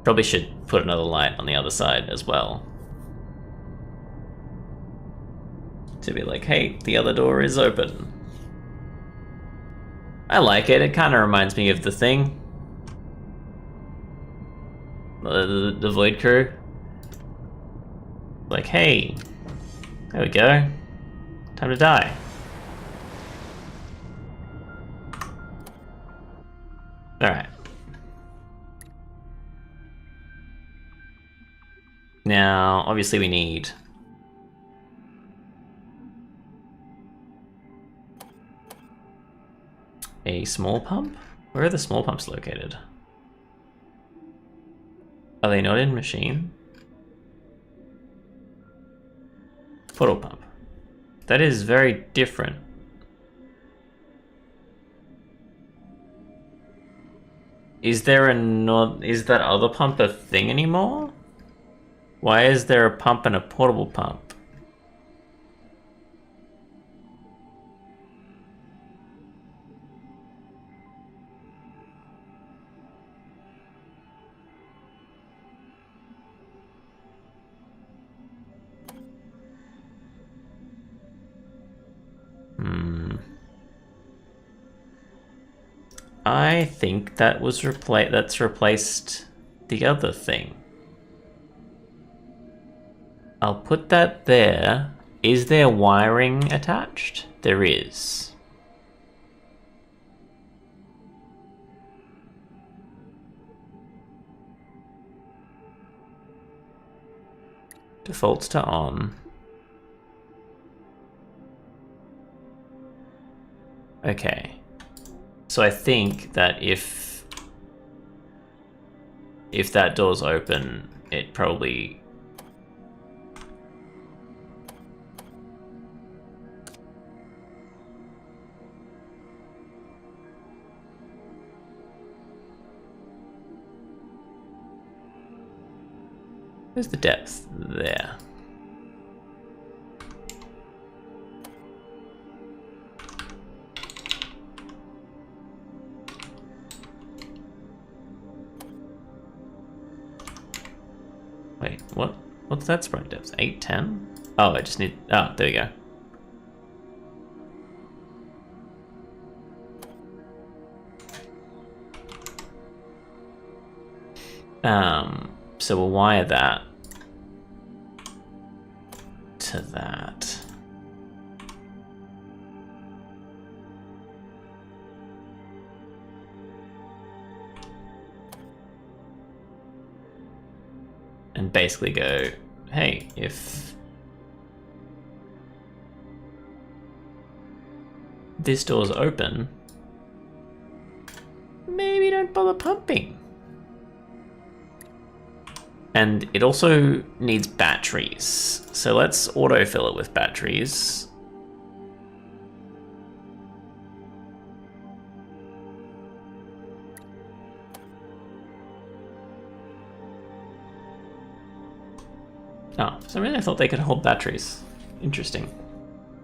Probably should put another light on the other side as well. To be like, hey, the other door is open. I like it. It kind of reminds me of the thing. The Void Crew. Like, hey, there we go. Time to die. Alright. Now, obviously we need a small pump? Where are the small pumps located? Are they not in machine? Portal pump. That is very different. Is there is that other pump a thing anymore? Why is there a pump and a portable pump? I think that was that's replaced the other thing. I'll put that there. Is there wiring attached? There is. Defaults to on. Okay. So I think that if that door's open, it probably... Where's the depth? There. Wait, what? What's that sprite depth? 8, 10? Oh, I just need... Oh, there we go. So we'll wire that to that. And basically go, hey, if this door's open, maybe don't bother pumping. And it also needs batteries. So let's autofill it with batteries. Oh, for some reason I thought they could hold batteries. Interesting.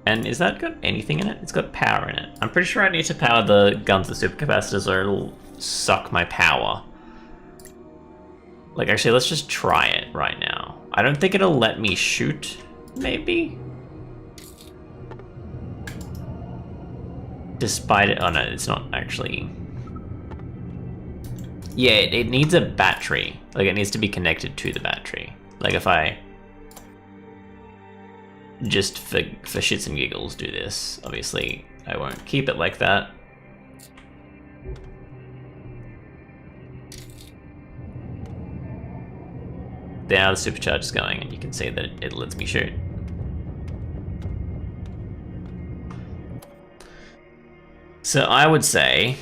And is that got anything in it? It's got power in it. I'm pretty sure I need to power the guns with supercapacitors or it'll suck my power. Like, actually, let's just try it right now. I don't think it'll let me shoot, maybe? Despite it... Oh, no, it's not actually... Yeah, it needs a battery. Like, it needs to be connected to the battery. Like, if I... just for shits and giggles do this, obviously, I won't keep it like that. Now the supercharge is going, and you can see that it lets me shoot. So I would say...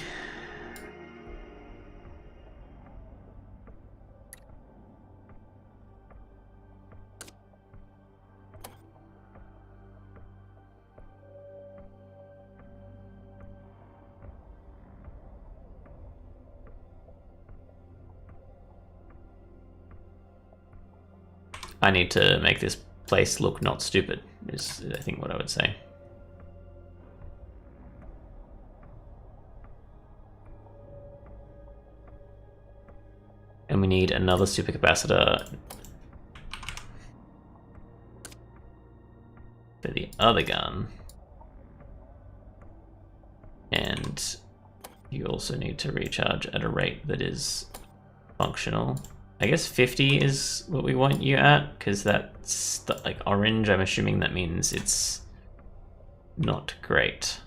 I need to make this place look not stupid, is I think what I would say. And we need another supercapacitor for the other gun. And you also need to recharge at a rate that is functional. I guess 50 is what we want you at, because that's like orange. I'm assuming that means it's not great.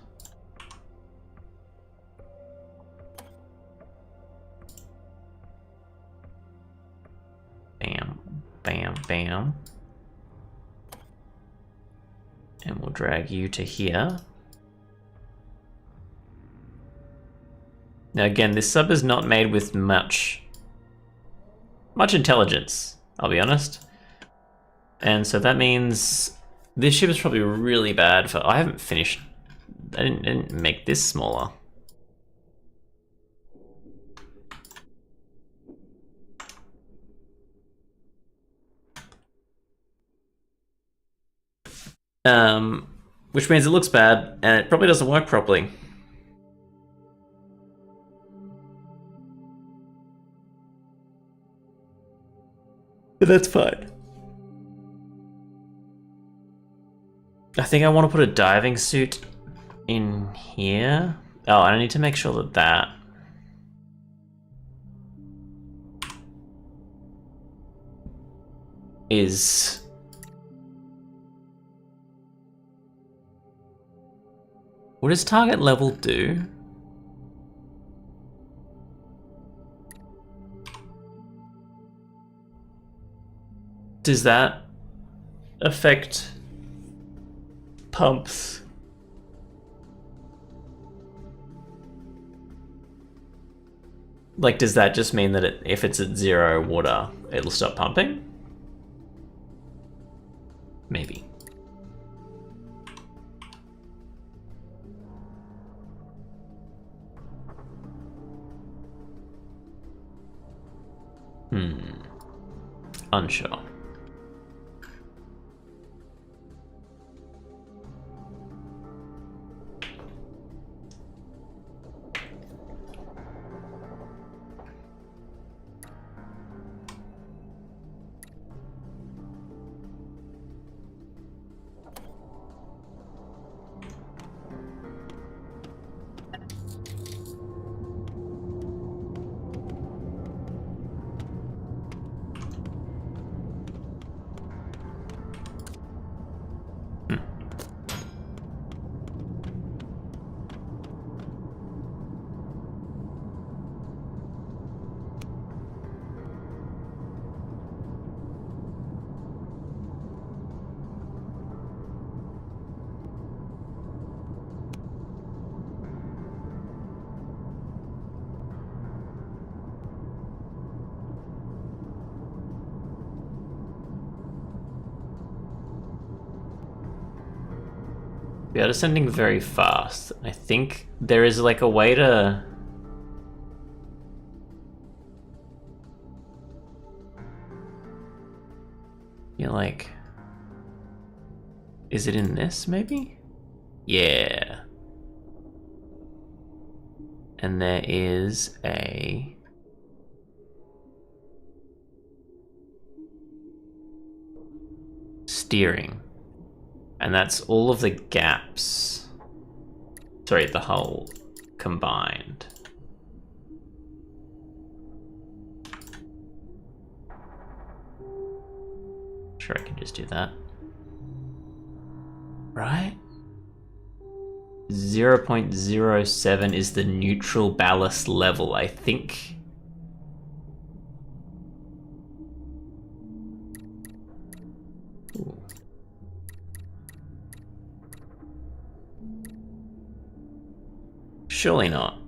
Bam, bam, bam. And we'll drag you to here. Now again, this sub is not made with much intelligence, I'll be honest. And so that means this ship is probably really bad for... I haven't finished... I didn't make this smaller. Which means it looks bad, and it probably doesn't work properly. But that's fine. I think I want to put a diving suit in here. Oh, and I need to make sure that that is... What does target level do? Does that affect pumps? Like, does that just mean that if it's at 0 water, it'll stop pumping? Maybe. Unsure. We are descending very fast. I think there is like a way to... You're like... Is it in this, maybe? Yeah. And there is a... steering. And that's all of the gaps. Sorry, the hull combined. Sure, I can just do that. Right? 0.07 is the neutral ballast level, I think. Ooh. Surely not.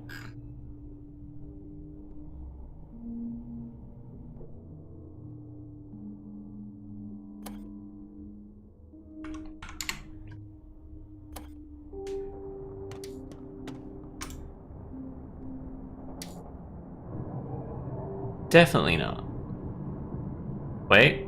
Definitely not. Wait.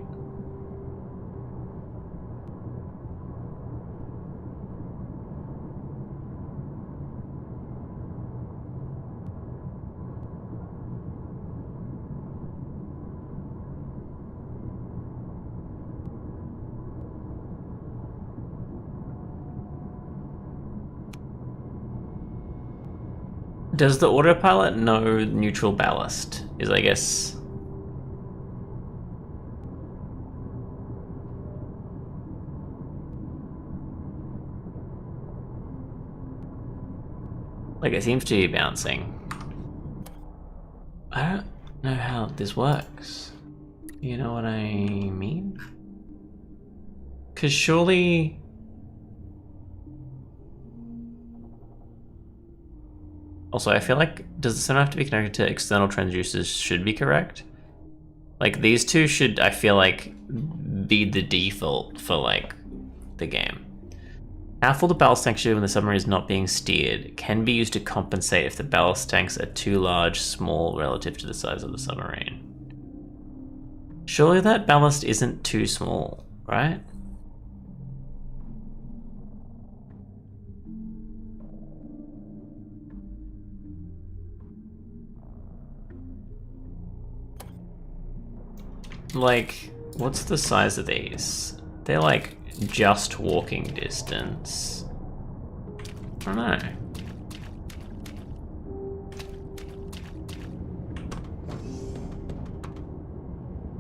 Does the autopilot know neutral ballast? Is, I guess... Like, it seems to be bouncing. I don't know how this works. You know what I mean? Because surely... Also, I feel like, does the sonar have to be connected to external transducers should be correct? Like, these two should, I feel like, be the default for, like, the game. How full the ballast tank should be when the submarine is not being steered can be used to compensate if the ballast tanks are too large, small, relative to the size of the submarine. Surely that ballast isn't too small, right? Like, what's the size of these? They're like just walking distance. I don't know.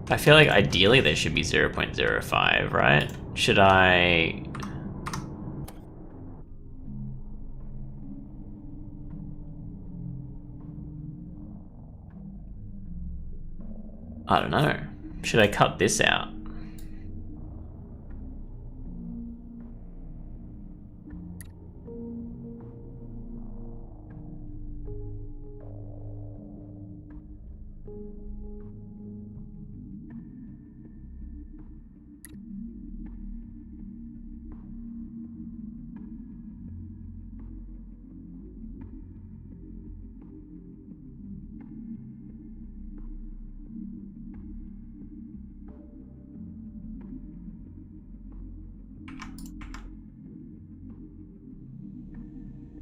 I feel like ideally they should be 0.05, right? Should I... I don't know. Should I cut this out?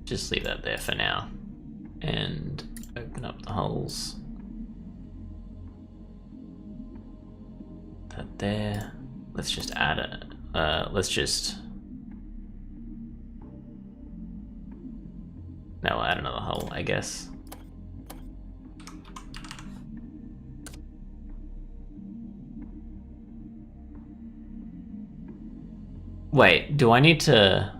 just leave that there for now. And open up the holes. That there. Let's just add it. No, we'll add another hole, I guess. Wait, do I need to...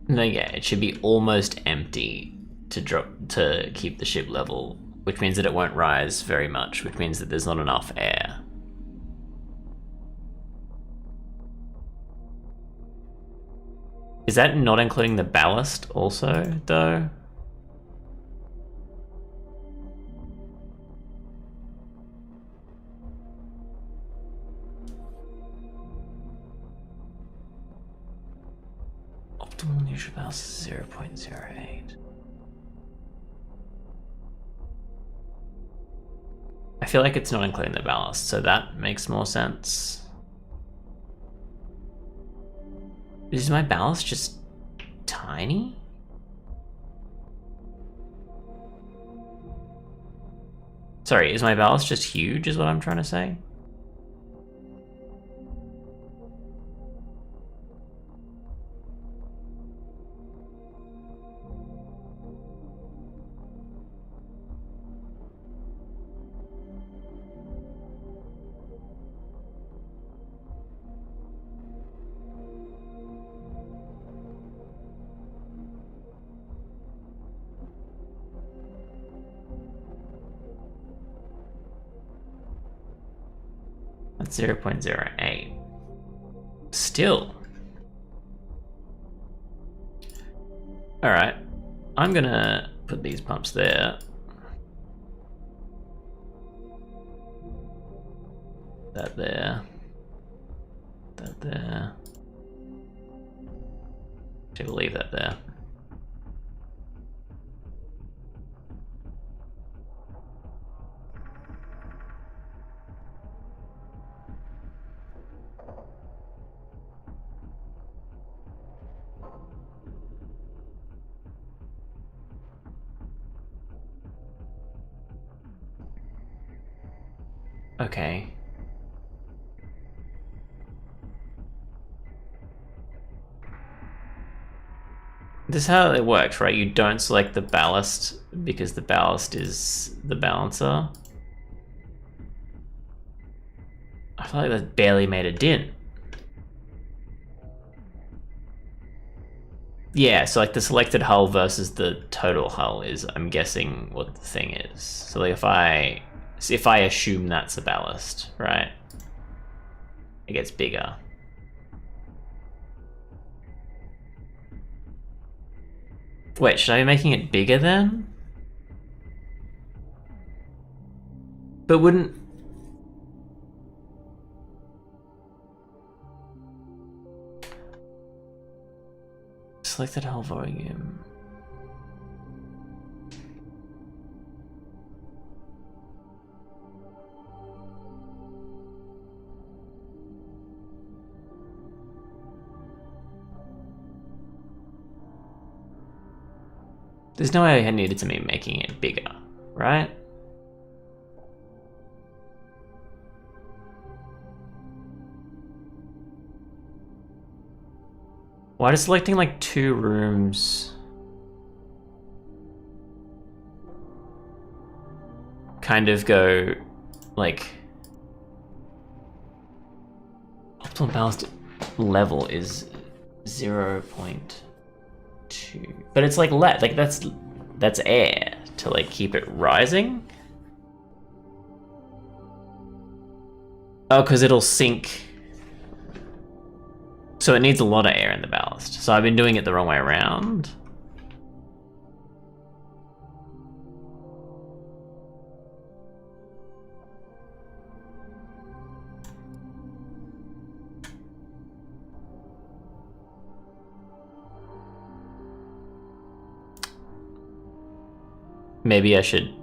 No, yeah, it should be almost empty to keep the ship level, which means that it won't rise very much, which means that there's not enough air. Is that not including the ballast also, though? Optimal neutral ballast is 0.08. I feel like it's not including the ballast, so that makes more sense. Is my ballast just tiny? Sorry, is my ballast just huge, is what I'm trying to say? That's 0.08. Still. Alright. I'm gonna put these pumps there. That there. That there. Actually, we'll leave that there. Okay. This is how it works, right? You don't select the ballast because the ballast is the balancer. I feel like that barely made a dent. Yeah, so like the selected hull versus the total hull is, I'm guessing, what the thing is. So like if I assume that's a ballast, right? It gets bigger. Wait, should I be making it bigger then? But wouldn't... Selected hull volume. There's no way I needed to be making it bigger, right? Why does selecting like 2 rooms kind of go like optimal ballast level is 0.2, but it's like that's air to like keep it rising. Oh, because it'll sink. So it needs a lot of air in the ballast. So I've been doing it the wrong way around. Maybe I should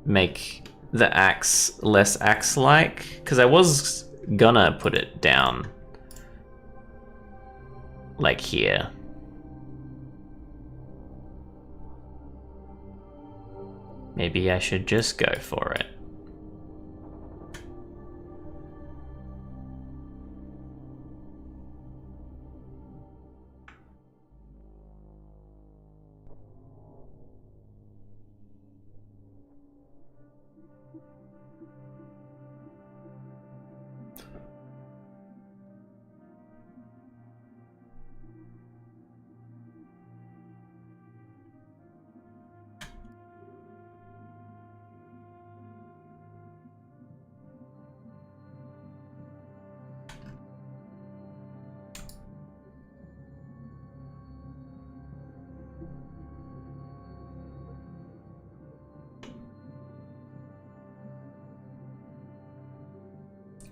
make the axe less axe-like, because I was gonna put it down like here. Maybe I should just go for it.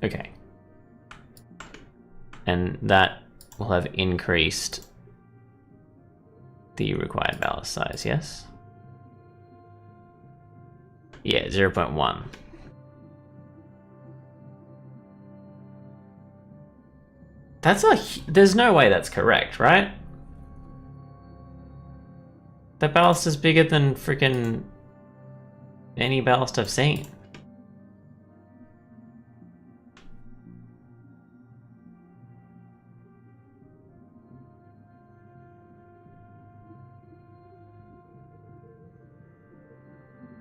Okay. And that will have increased the required ballast size, yes? Yeah, 0.1. There's no way that's correct, right? The ballast is bigger than freaking any ballast I've seen.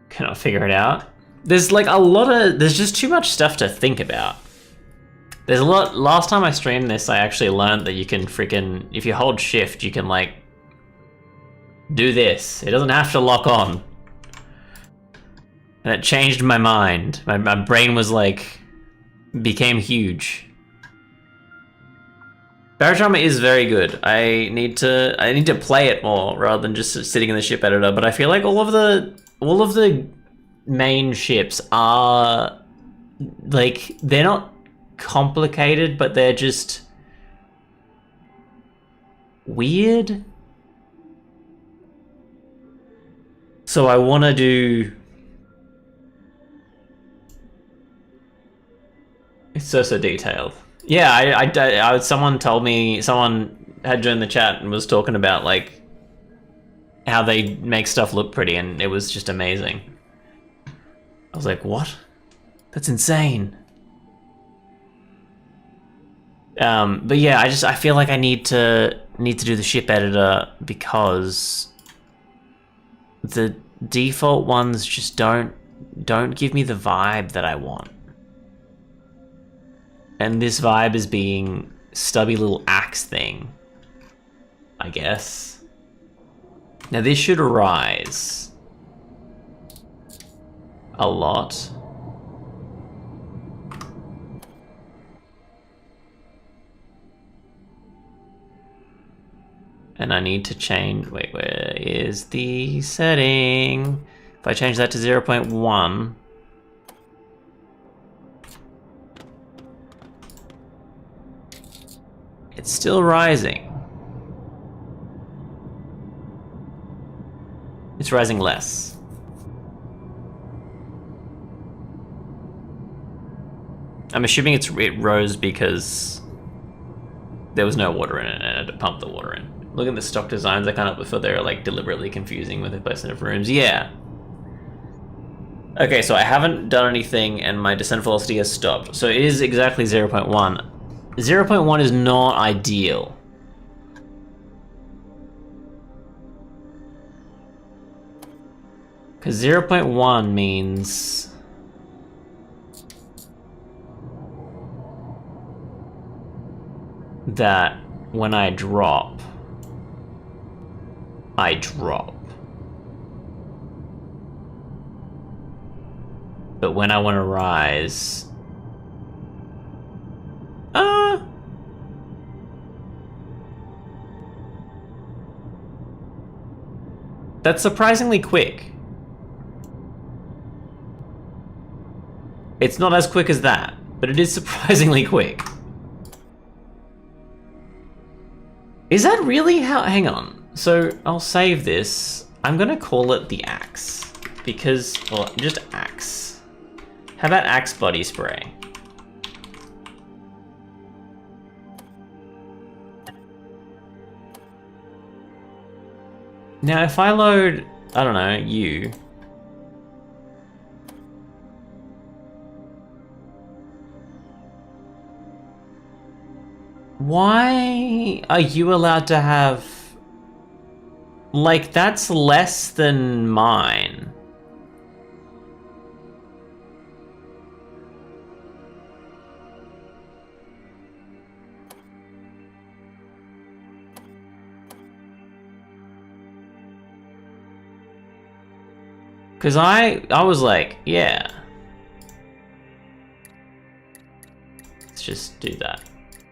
Cannot figure it out. There's like there's just too much stuff to think about. There's a lot. Last time I streamed this, I actually learned that you can freaking, if you hold shift, you can like do this. It doesn't have to lock on. And it changed my mind. My brain was like, became huge. Barotrauma is very good. I need to play it more rather than just sitting in the ship editor, but I feel like all of the main ships are like, they're not complicated, but they're just weird. So I want to do... It's so detailed. Yeah, someone told me, someone had joined the chat and was talking about like how they make stuff look pretty, and it was just amazing. I was like, what? That's insane. But yeah, I feel like I need to do the ship editor because the default ones just don't give me the vibe that I want. And this vibe is being stubby little axe thing, I guess. Now this should rise a lot. And I need to change, wait, where is the setting? If I change that to 0.1, it's still rising. It's rising less. I'm assuming it rose because there was no water in it and I had to pump the water in. Look at the stock designs I kind of before, they're like deliberately confusing with the placement of rooms. Yeah. Okay, so I haven't done anything and my descent velocity has stopped. So it is exactly 0.1. 0.1 is not ideal. Because 0.1 means that when I drop, I drop. But when I want to rise, that's surprisingly quick. It's not as quick as that, but it is surprisingly quick. Is that really how? Hang on. So I'll save this. I'm gonna call it the axe because, well, just axe. How about axe body spray? Now if I load, I don't know, you. Why are you allowed to have... Like, that's less than mine. Because I was like, yeah. Let's just do that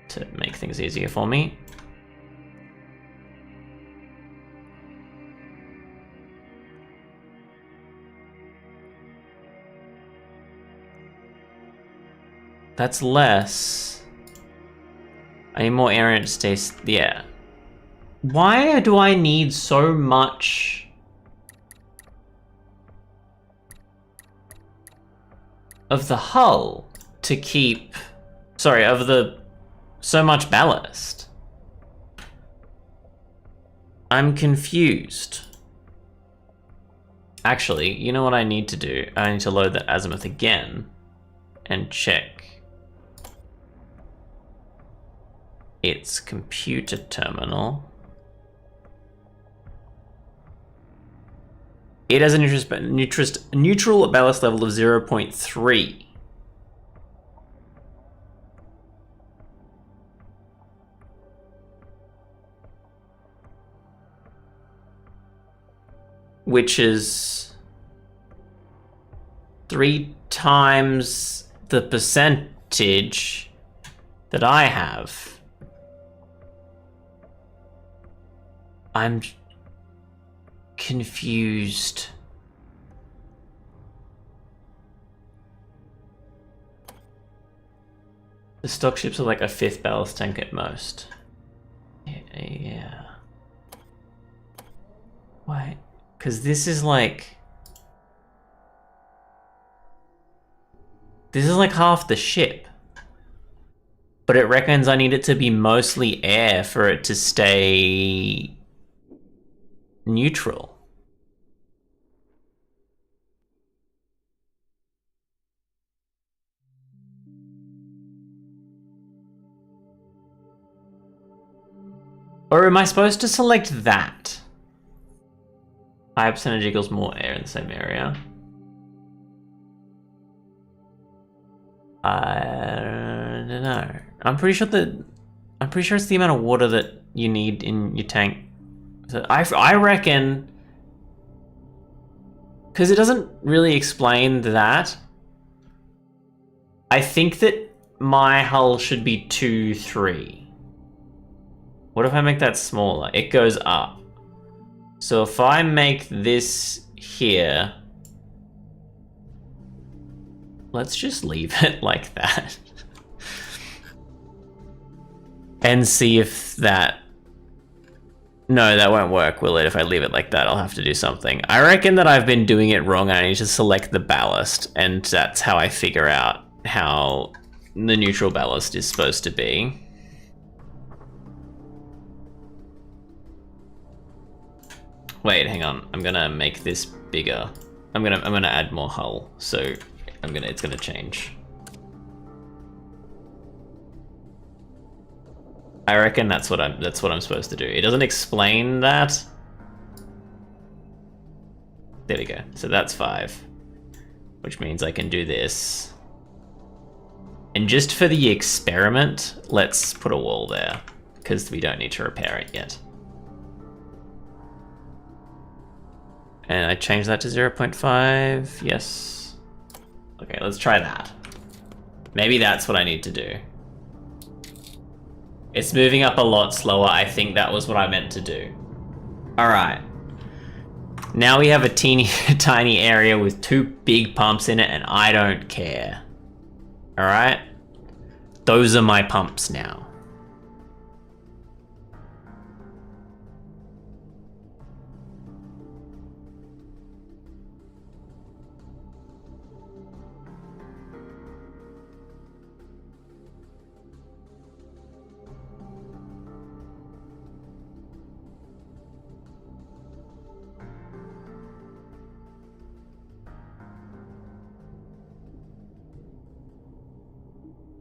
to make things easier for me. That's less. I need more area to stay, yeah. Why do I need so much of the hull to keep, sorry, of the, so much ballast? I'm confused. Actually, you know what I need to do? I need to load the azimuth again and check its computer terminal. It has a neutral ballast level of 0.3. Which is 3 times the percentage that I have. I'm confused. The stock ships are like a 5th ballast tank at most. Yeah. Why? Because this is like... This is like half the ship. But it reckons I need it to be mostly air for it to stay neutral. Or am I supposed to select that? Higher percentage equals more air in the same area. I don't know. I'm pretty sure it's the amount of water that you need in your tank. So I reckon, because it doesn't really explain that. I think that my hull should be 2-3. What if I make that smaller? It goes up. So if I make this here, let's just leave it like that. And see if that... No, that won't work, will it? If I leave it like that, I'll have to do something. I reckon that I've been doing it wrong. I need to select the ballast, and that's how I figure out how the neutral ballast is supposed to be. Wait, hang on. I'm gonna make this bigger. I'm gonna add more hull, so it's gonna change. I reckon that's what I'm supposed to do. It doesn't explain that. There we go. So that's 5, which means I can do this. And just for the experiment, let's put a wall there, because we don't need to repair it yet. And I changed that to 0.5, yes. Okay, let's try that. Maybe that's what I need to do. It's moving up a lot slower. I think that was what I meant to do. All right. Now we have a teeny tiny area with 2 big pumps in it, and I don't care. All right? Those are my pumps now.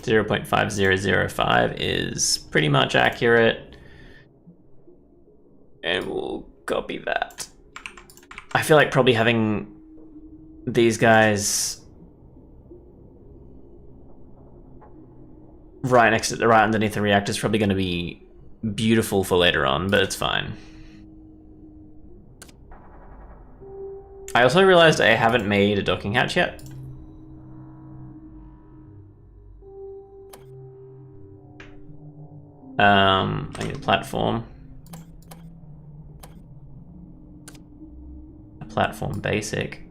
0.5005 is pretty much accurate. And we'll copy that. I feel like probably having these guys right underneath the reactor is probably going to be beautiful for later on, but it's fine. I also realized I haven't made a docking hatch yet. I need a platform. A platform basic.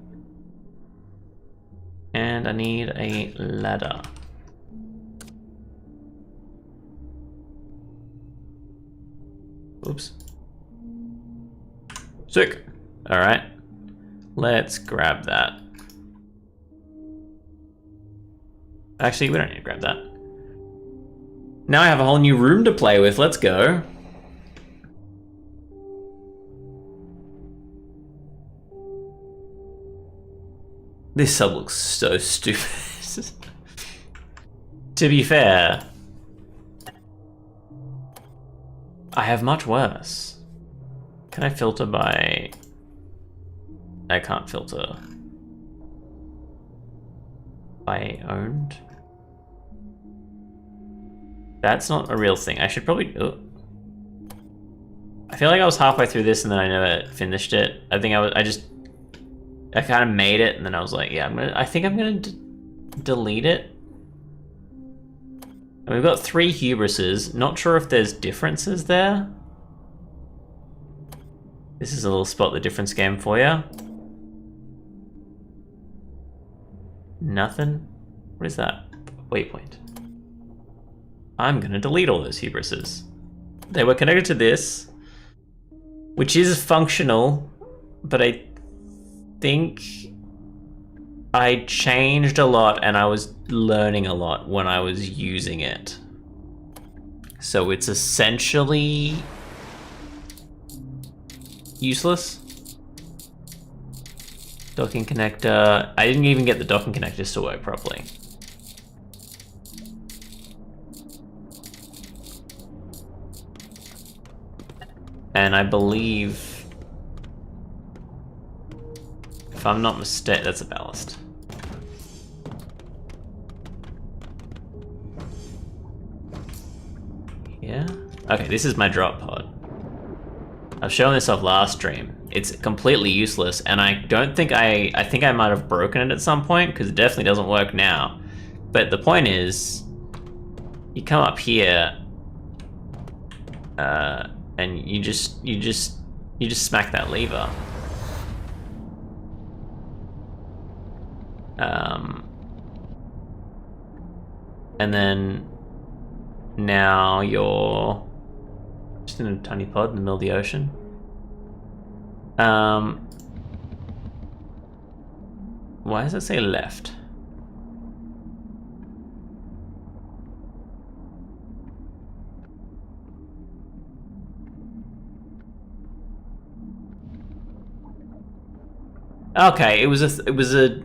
And I need a ladder. Oops. Sick. Alright. Let's grab that. Actually, we don't need to grab that. Now I have a whole new room to play with. Let's go. This sub looks so stupid. To be fair, I have much worse. Can I filter by... I can't filter by owned. That's not a real thing. I should probably... Oh. I feel like I was halfway through this and then I never finished it. I think I kind of made it and then I was like, yeah, I think I'm gonna delete it. And we've got 3 hubrises. Not sure if there's differences there. This is a little spot the difference game for you. Nothing? What is that? Waypoint. I'm gonna delete all those hubrises. They were connected to this, which is functional, but I think I changed a lot and I was learning a lot when I was using it. So it's essentially useless. Docking connector. I didn't even get the docking connectors to work properly. And I believe, if I'm not mistaken, that's a ballast. Yeah? Okay, this is my drop pod. I've shown this off last stream. It's completely useless, and I don't think I think I might have broken it at some point, because it definitely doesn't work now. But the point is, you come up here, and you just smack that lever. And then now you're just in a tiny pod in the middle of the ocean. Why does it say left? Okay, it was a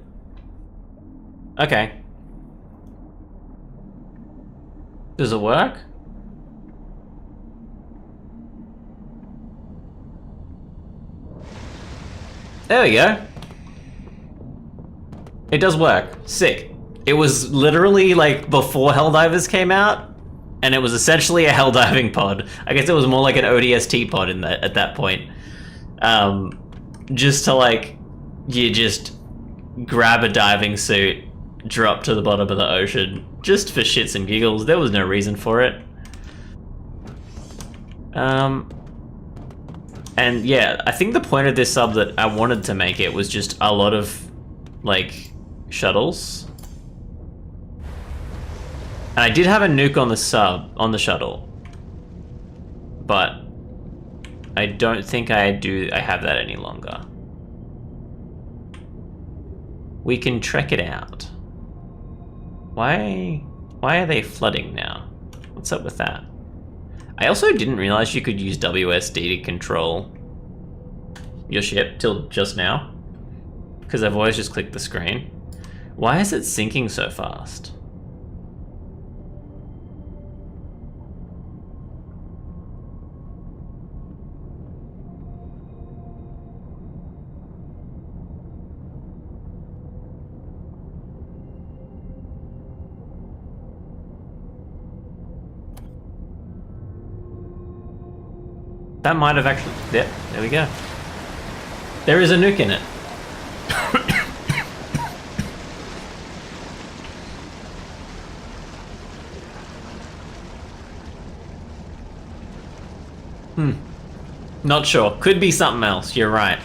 okay. Does it work? There we go. It does work. Sick. It was literally like before Helldivers came out, and it was essentially a Helldiving pod. I guess it was more like an ODST pod in that at that point. Just to like, you just grab a diving suit, drop to the bottom of the ocean, just for shits and giggles. There was no reason for it. And yeah, I think the point of this sub that I wanted to make it was just a lot of, like, shuttles. And I did have a nuke on the shuttle. But I don't think I have that any longer. We can trek it out. Why are they flooding now? What's up with that? I also didn't realize you could use WSD to control your ship till just now, because I've always just clicked the screen. Why is it sinking so fast? That might have actually... Yep, there we go. There is a nuke in it. Not sure. Could be something else. You're right.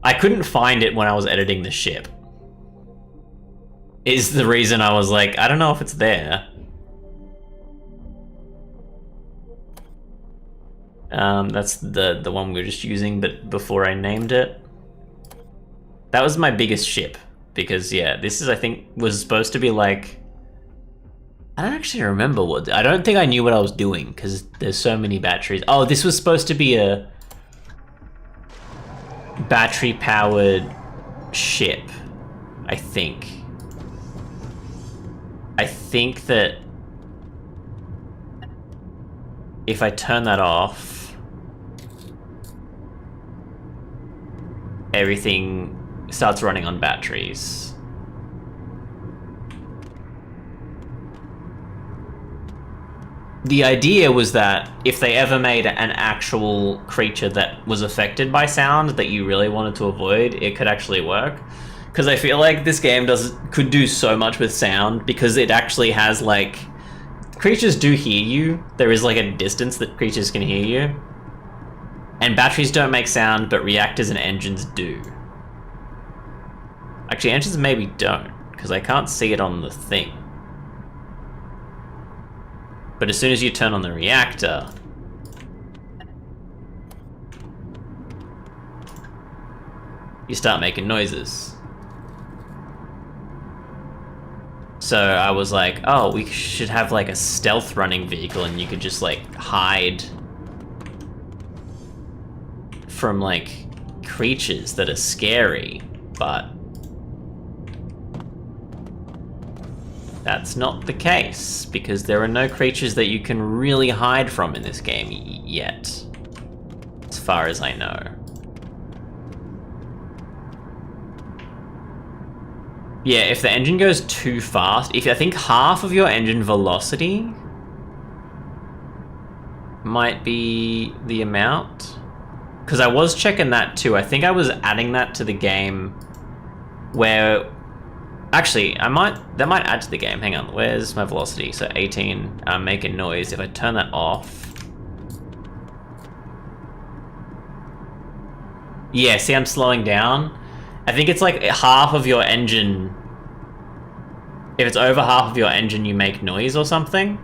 I couldn't find it when I was editing the ship. Is the reason I was like, I don't know if it's there. That's the one we were just using, but before I named it. That was my biggest ship. Because, yeah, this is, I think, was supposed to be like... I don't actually remember what... I don't think I knew what I was doing, because there's so many batteries. Oh, this was supposed to be a... battery-powered ship, I think. I think that... if I turn that off... everything starts running on batteries. The idea was that if they ever made an actual creature that was affected by sound that you really wanted to avoid, it could actually work. Because I feel like this game could do so much with sound, because it actually has, like... creatures do hear you. There is, like, a distance that creatures can hear you. And batteries don't make sound, but reactors and engines do. Actually, engines maybe don't, because I can't see it on the thing. But as soon as you turn on the reactor, you start making noises. So I was like, oh, we should have like a stealth running vehicle and you could just like hide from like creatures that are scary, but that's not the case, because there are no creatures that you can really hide from in this game yet, as far as I know. Yeah, if the engine goes too fast, I think half of your engine velocity might be the amount, because I was checking that too. I think I was adding that to the game where... Actually, that might add to the game. Hang on, where's my velocity? So 18, I'm making noise. If I turn that off... Yeah, see, I'm slowing down. I think it's like half of your engine... If it's over half of your engine, you make noise or something.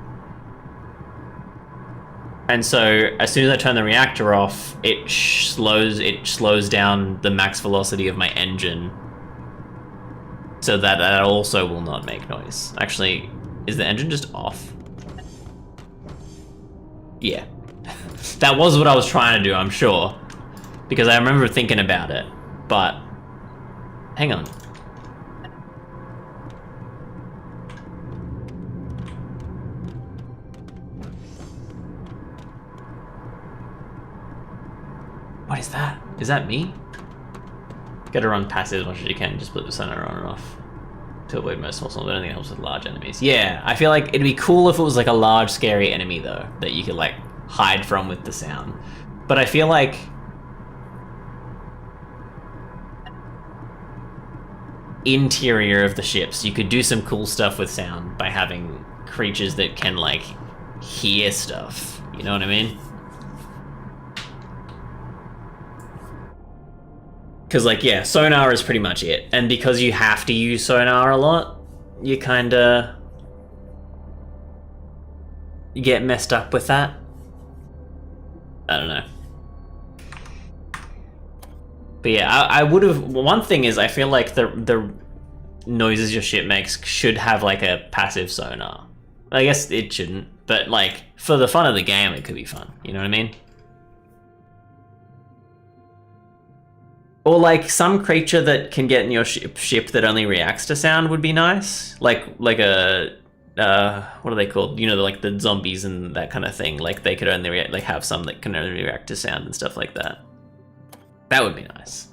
And so, as soon as I turn the reactor off, it slows down the max velocity of my engine. So that also will not make noise. Actually, is the engine just off? Yeah. That was what I was trying to do, I'm sure. Because I remember thinking about it. But, hang on. What is that? Is that me? Gotta run passive as much as you can, just put the sonar on and off to avoid most small, but anything else with large enemies. Yeah, I feel like it'd be cool if it was like a large, scary enemy though, that you could like hide from with the sound. But I feel like interior of the ships, you could do some cool stuff with sound by having creatures that can like hear stuff. You know what I mean? Because, like, yeah, sonar is pretty much it. And because you have to use sonar a lot, you kinda... you get messed up with that. I don't know. But yeah, I would have... One thing is, I feel like the noises your ship makes should have, like, a passive sonar. I guess it shouldn't, but, like, for the fun of the game, it could be fun. You know what I mean? Or like some creature that can get in your ship that only reacts to sound would be nice. Like a what are they called? You know, like the zombies and that kind of thing. Like they could only like have some that can only react to sound and stuff like that. That would be nice.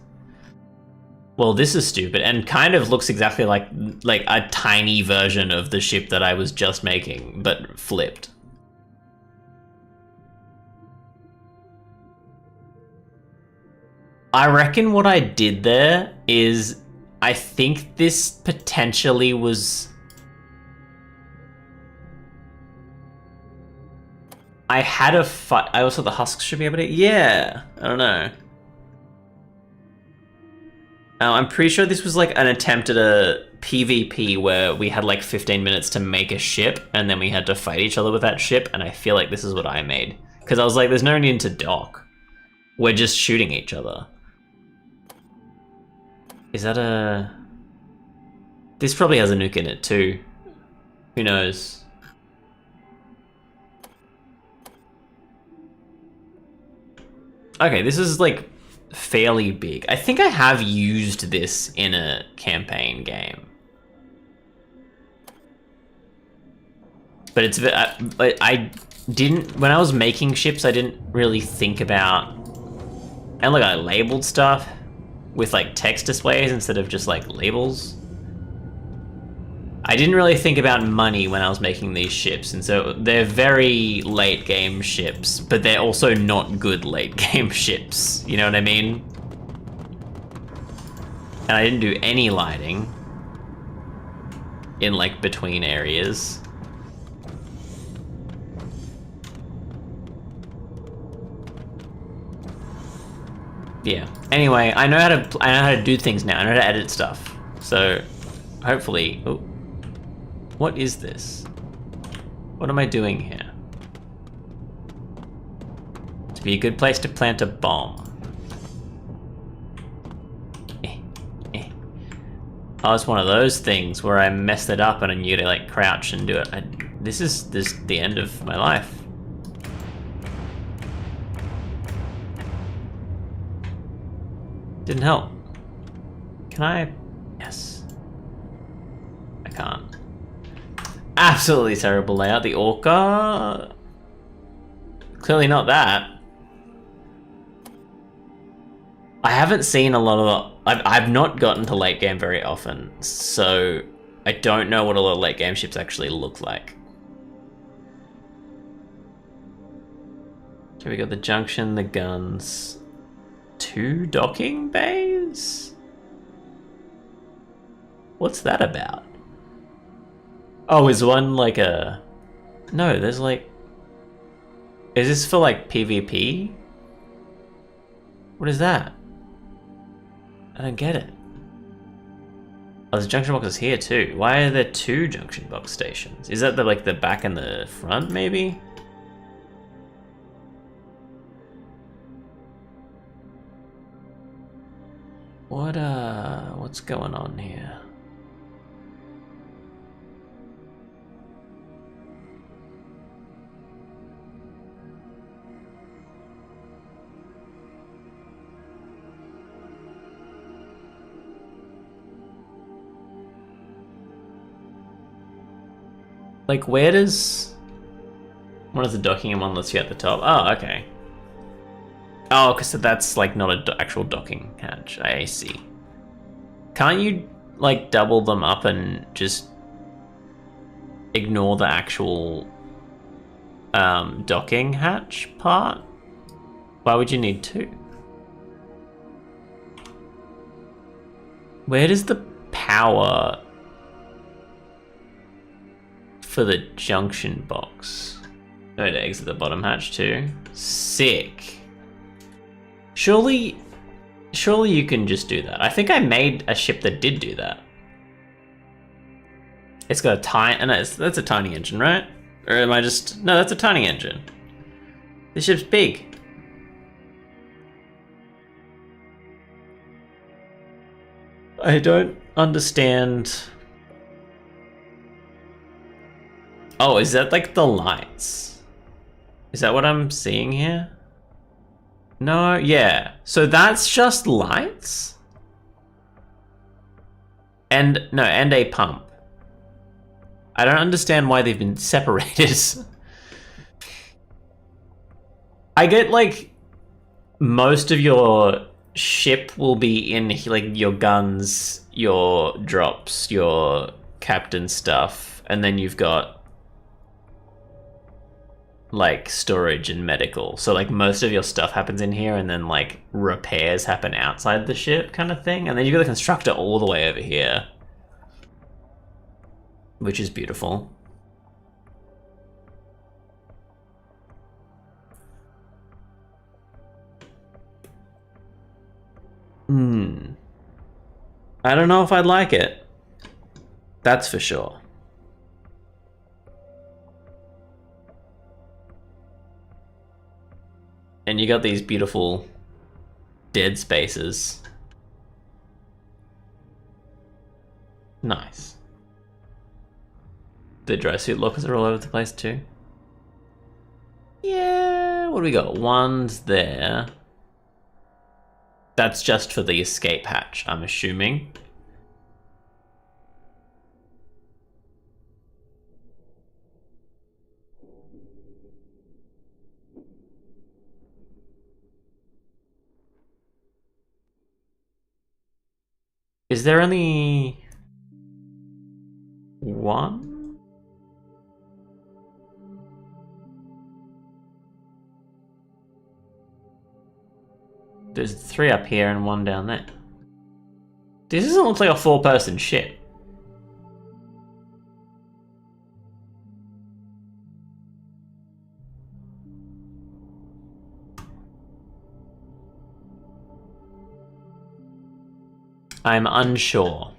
Well, this is stupid and kind of looks exactly like a tiny version of the ship that I was just making, but flipped. I reckon what I did there is I think this potentially was... I had a fight. I also the husks should be able to... Yeah, I don't know. I'm pretty sure this was like an attempt at a PvP where we had like 15 minutes to make a ship and then we had to fight each other with that ship, and I feel like this is what I made. Because I was like, there's no need to dock. We're just shooting each other. Is that a... This probably has a nuke in it too. Who knows? Okay, this is like fairly big. I think I have used this in a campaign game. But it's... I didn't... When I was making ships, I didn't really think about... And like I labeled stuff with like text displays instead of just like labels. I didn't really think about money when I was making these ships, and so they're very late game ships, but they're also not good late game ships, you know what I mean? And I didn't do any lighting in like between areas. Yeah. Anyway, I know how to do things now. I know how to edit stuff. So hopefully... Oh. What is this? What am I doing here? To be a good place to plant a bomb. Oh, it's one of those things where I messed it up and I knew to like crouch and do it. This is the end of my life. Didn't help. Can I? Yes. I can't. Absolutely terrible layout. The orca... Clearly not that. I haven't seen a lot of... I've not gotten to late game very often, so I don't know what a lot of late game ships actually look like. So we got the junction, the guns... 2 docking bays? What's that about? Oh, is one like a... No, there's like... Is this for like PvP? What is that? I don't get it. Oh, there's junction boxes here too. Why are there 2 junction box stations? Is that the like the back and the front maybe? What's going on here? Like, where does... What is the docking and one lets you at the top? Oh, okay. Oh, because that's, like, not an actual docking hatch. I see. Can't you, like, double them up and just ignore the actual docking hatch part? Why would you need 2? Where does the power... for the junction box? Oh, to exit the bottom hatch too. Sick. Surely you can just do that. I think I made a ship that did do that. It's got a tiny, and that's a tiny engine, right? Or am I just, no, that's a tiny engine. This ship's big. I don't understand. Oh, is that like the lights? Is that what I'm seeing here? No, yeah. So that's just lights? And a pump. I don't understand why they've been separated. I get like most of your ship will be in like your guns, your drops, your captain stuff, and then you've got like storage and medical. So like most of your stuff happens in here, and then like repairs happen outside the ship, kind of thing. And then you've got the constructor all the way over here, which is beautiful. I don't know if I'd like it. That's for sure. And you got these beautiful dead spaces. Nice. The dry suit lockers are all over the place too. Yeah, what do we got? One's there. That's just for the escape hatch, I'm assuming. Is there only one? There's 3 up here and 1 down there. This doesn't look like a 4-person ship. I'm unsure.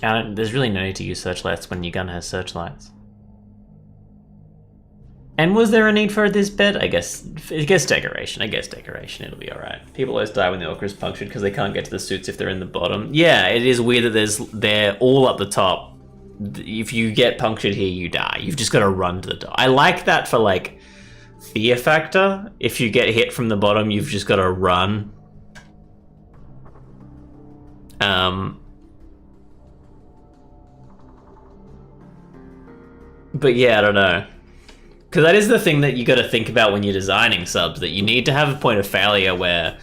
There's really no need to use searchlights when your gun has searchlights. And was there a need for this bed? I guess decoration. It'll be alright. People always die when the orca is punctured because they can't get to the suits if they're in the bottom. Yeah, it is weird that they're all up the top. If you get punctured here, you die. You've just got to run to the top. I like that for like fear factor. If you get hit from the bottom, you've just got to run. But yeah, I don't know. Because that is the thing that you got to think about when you're designing subs, that you need to have a point of failure where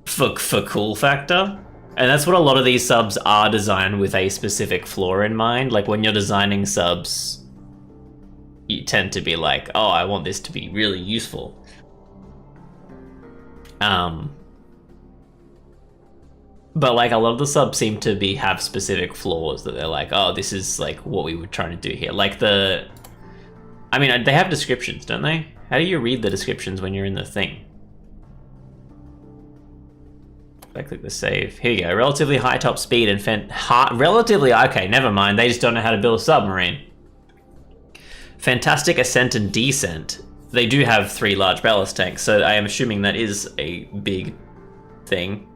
for cool factor. And that's what a lot of these subs are designed with, a specific flaw in mind. Like when you're designing subs, you tend to be like, oh, I want this to be really useful. But like a lot of the subs seem to have specific flaws that they're like, oh, this is like what we were trying to do here. Like they have descriptions, don't they? How do you read the descriptions when you're in the thing? I click the save. Here you go. Relatively high top speed and okay, never mind. They just don't know how to build a submarine. Fantastic ascent and descent. They do have 3 large ballast tanks, so I am assuming that is a big thing.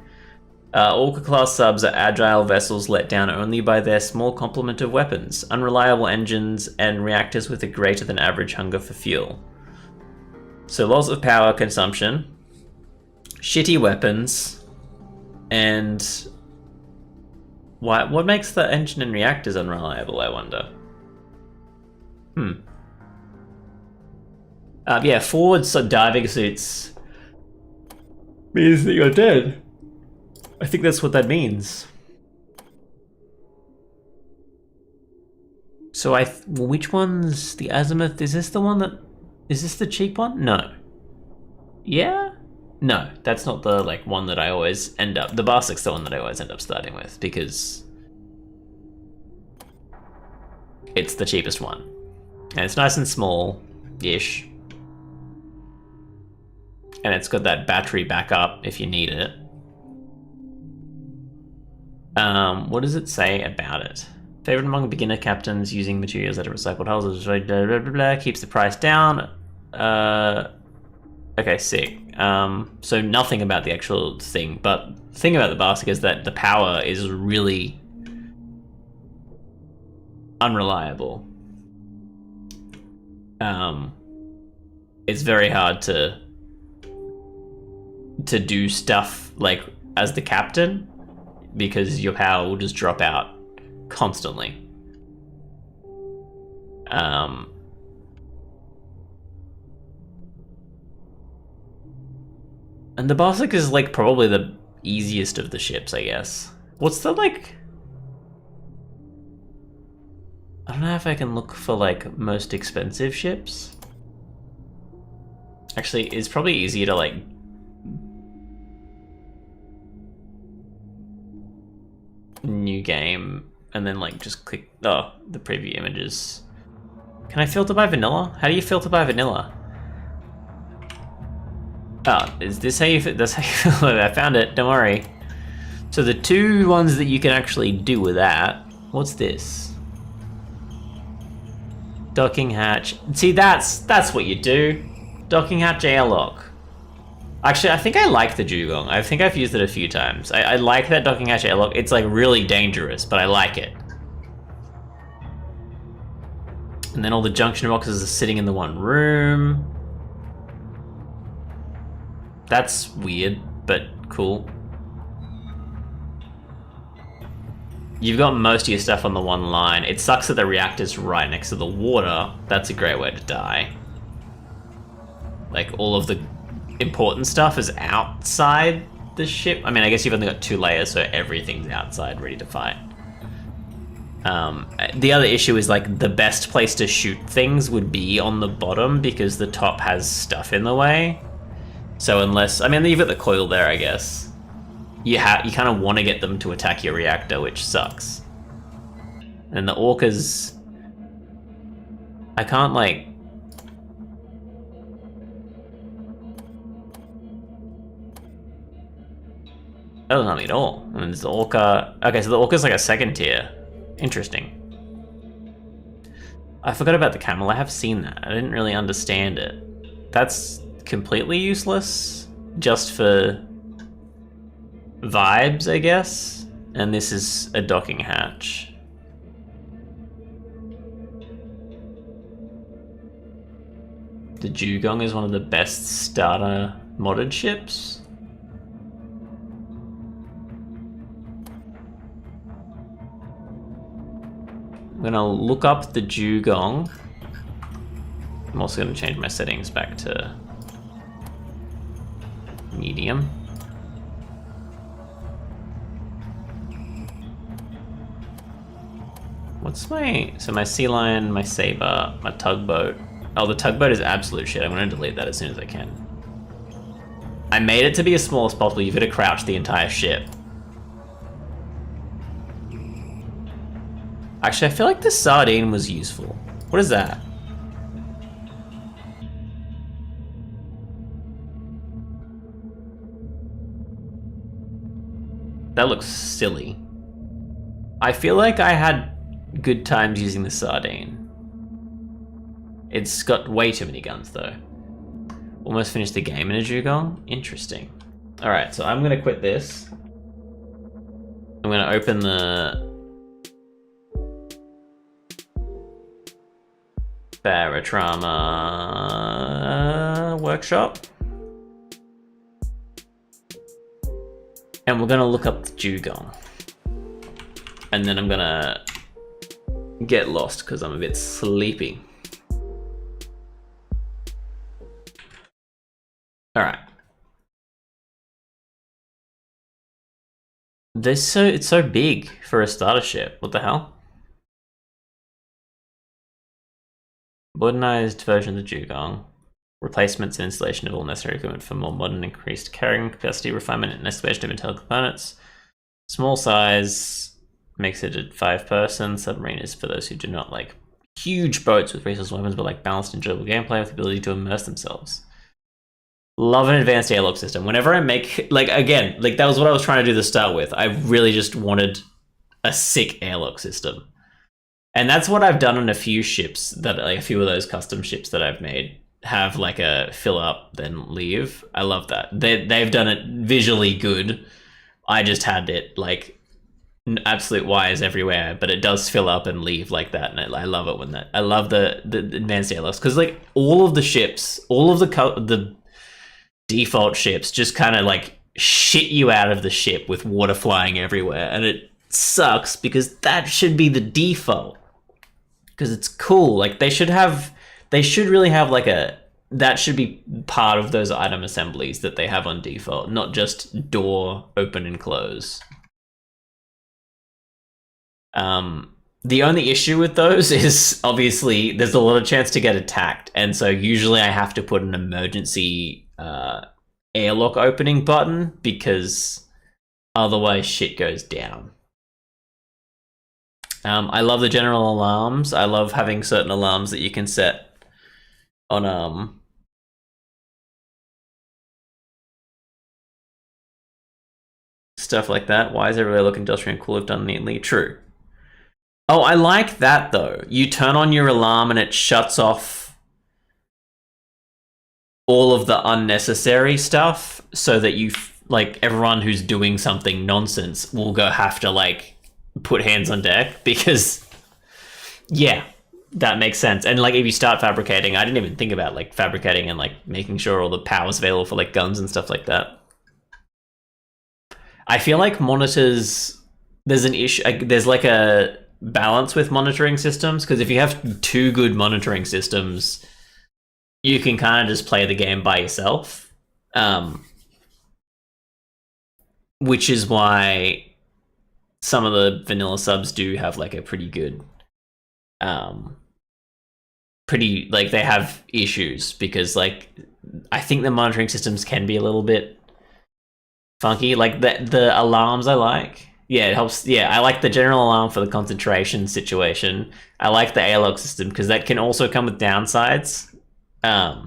Orca class subs are agile vessels let down only by their small complement of weapons, unreliable engines, and reactors with a greater than average hunger for fuel. So lots of power consumption, shitty weapons, and what makes the engine and reactors unreliable, I wonder? Yeah, forward diving suits means that you're dead. I think that's what that means. So which one's the azimuth? Is this the one that... Is this the cheap one? No. Yeah? No, that's not the like one that I always end up... The Barsik's the one that I always end up starting with, because it's the cheapest one. And it's nice and small-ish. And it's got that battery backup if you need it. What does it say about it? Favorite among beginner captains using materials that are recycled hulls, blah, blah, blah, blah, blah, keeps the price down. Okay, sick. So nothing about the actual thing, but the thing about the Barsik is that the power is really unreliable. It's very hard to do stuff like as the captain, because your power will just drop out constantly. And the Barsik is like probably the easiest of the ships, I guess. What's the, like... I don't know if I can look for, like, most expensive ships. Actually, it's probably easier to, like... New game, and then, like, just click... Oh, the preview images. Can I filter by vanilla? How do you filter by vanilla? Oh, is this how you... That's how you filter? I found it, don't worry. So the two ones that you can actually do with that... What's this? Docking hatch. See, that's what you do. Docking hatch airlock. Actually, I think I like the dugong. I think I've used it a few times. I like that docking hatch airlock. It's like really dangerous, but I like it. And then all the junction boxes are sitting in the one room. That's weird, but cool. You've got most of your stuff on the one line. It sucks that the reactor's right next to the water. That's a great way to die. Like, all of the important stuff is outside the ship. I mean, I guess you've only got 2 layers, so everything's outside, ready to fight. The other issue is, like, the best place to shoot things would be on the bottom because the top has stuff in the way. So unless... I mean, you've got the coil there, I guess. You kind of want to get them to attack your reactor, which sucks. And the orcas... I can't, like... That doesn't help me at all. I mean, there's the orca... Okay, so the orca's like a 2nd tier. Interesting. I forgot about the camel. I have seen that. I didn't really understand it. That's completely useless. Just for... vibes, I guess. And this is a docking hatch. The Dugong is one of the best starter modded ships. I'm gonna look up the Dugong. I'm also gonna change my settings back to medium. What's my... So my sea lion, my saber, my tugboat. Oh, the tugboat is absolute shit. I'm gonna delete that as soon as I can. I made it to be as small as possible. You've got to crouch the entire ship. Actually, I feel like the sardine was useful. What is that? That looks silly. I feel like I had good times using the sardine. It's got way too many guns though. Almost finished the game in a dugong? Interesting. Alright, so I'm gonna quit this. I'm gonna open the Barotrauma workshop. And we're gonna look up the dugong. And then I'm gonna get lost because I'm a bit sleepy. Alright. It's so big for a starter ship. What the hell? Modernized version of the dugong. Replacements and installation of all necessary equipment for more modern, increased carrying capacity, refinement and excavation of metal components. Small size makes it a 5-person. Submarine is for those who do not like huge boats with resource weapons, but like balanced, enjoyable gameplay with the ability to immerse themselves. Love an advanced airlock system. Whenever I make, like, again, like that was what I was trying to do to start with. I really just wanted a sick airlock system. And that's what I've done on a few ships that, like a few of those custom ships that I've made have like a fill up, then leave. I love that. They've done it visually good. I just had it like absolute wires everywhere, but it does fill up and leave like that. And I love it when that, I love the advanced airlocks because like all of the ships, all of the default ships just kind of like shit you out of the ship with water flying everywhere. And it sucks because that should be the default. Because it's cool. Like they should really have like that should be part of those item assemblies that they have on default, not just door open and close. The only issue with those is obviously there's a lot of chance to get attacked, and so usually I have to put an emergency airlock opening button because otherwise shit goes down. I love the general alarms. I love having certain alarms that you can set on stuff like that. Why is everywhere look industrial and cool if done neatly? True. Oh, I like that though. You turn on your alarm and it shuts off all of the unnecessary stuff so that you like everyone who's doing something nonsense will go have to like put hands on deck because yeah, that makes sense. And like if you start fabricating, I didn't even think about like fabricating and like making sure all the power's available for like guns and stuff like that. I feel like monitors, there's an issue, there's like a balance with monitoring systems because if you have two good monitoring systems, you can kind of just play the game by yourself. Which is why some of the vanilla subs do have like a pretty good pretty like they have issues because like I think the monitoring systems can be a little bit funky. Like the alarms I like. Yeah, it helps. Yeah, I like the general alarm for the concentration situation. I like the airlock system because that can also come with downsides. I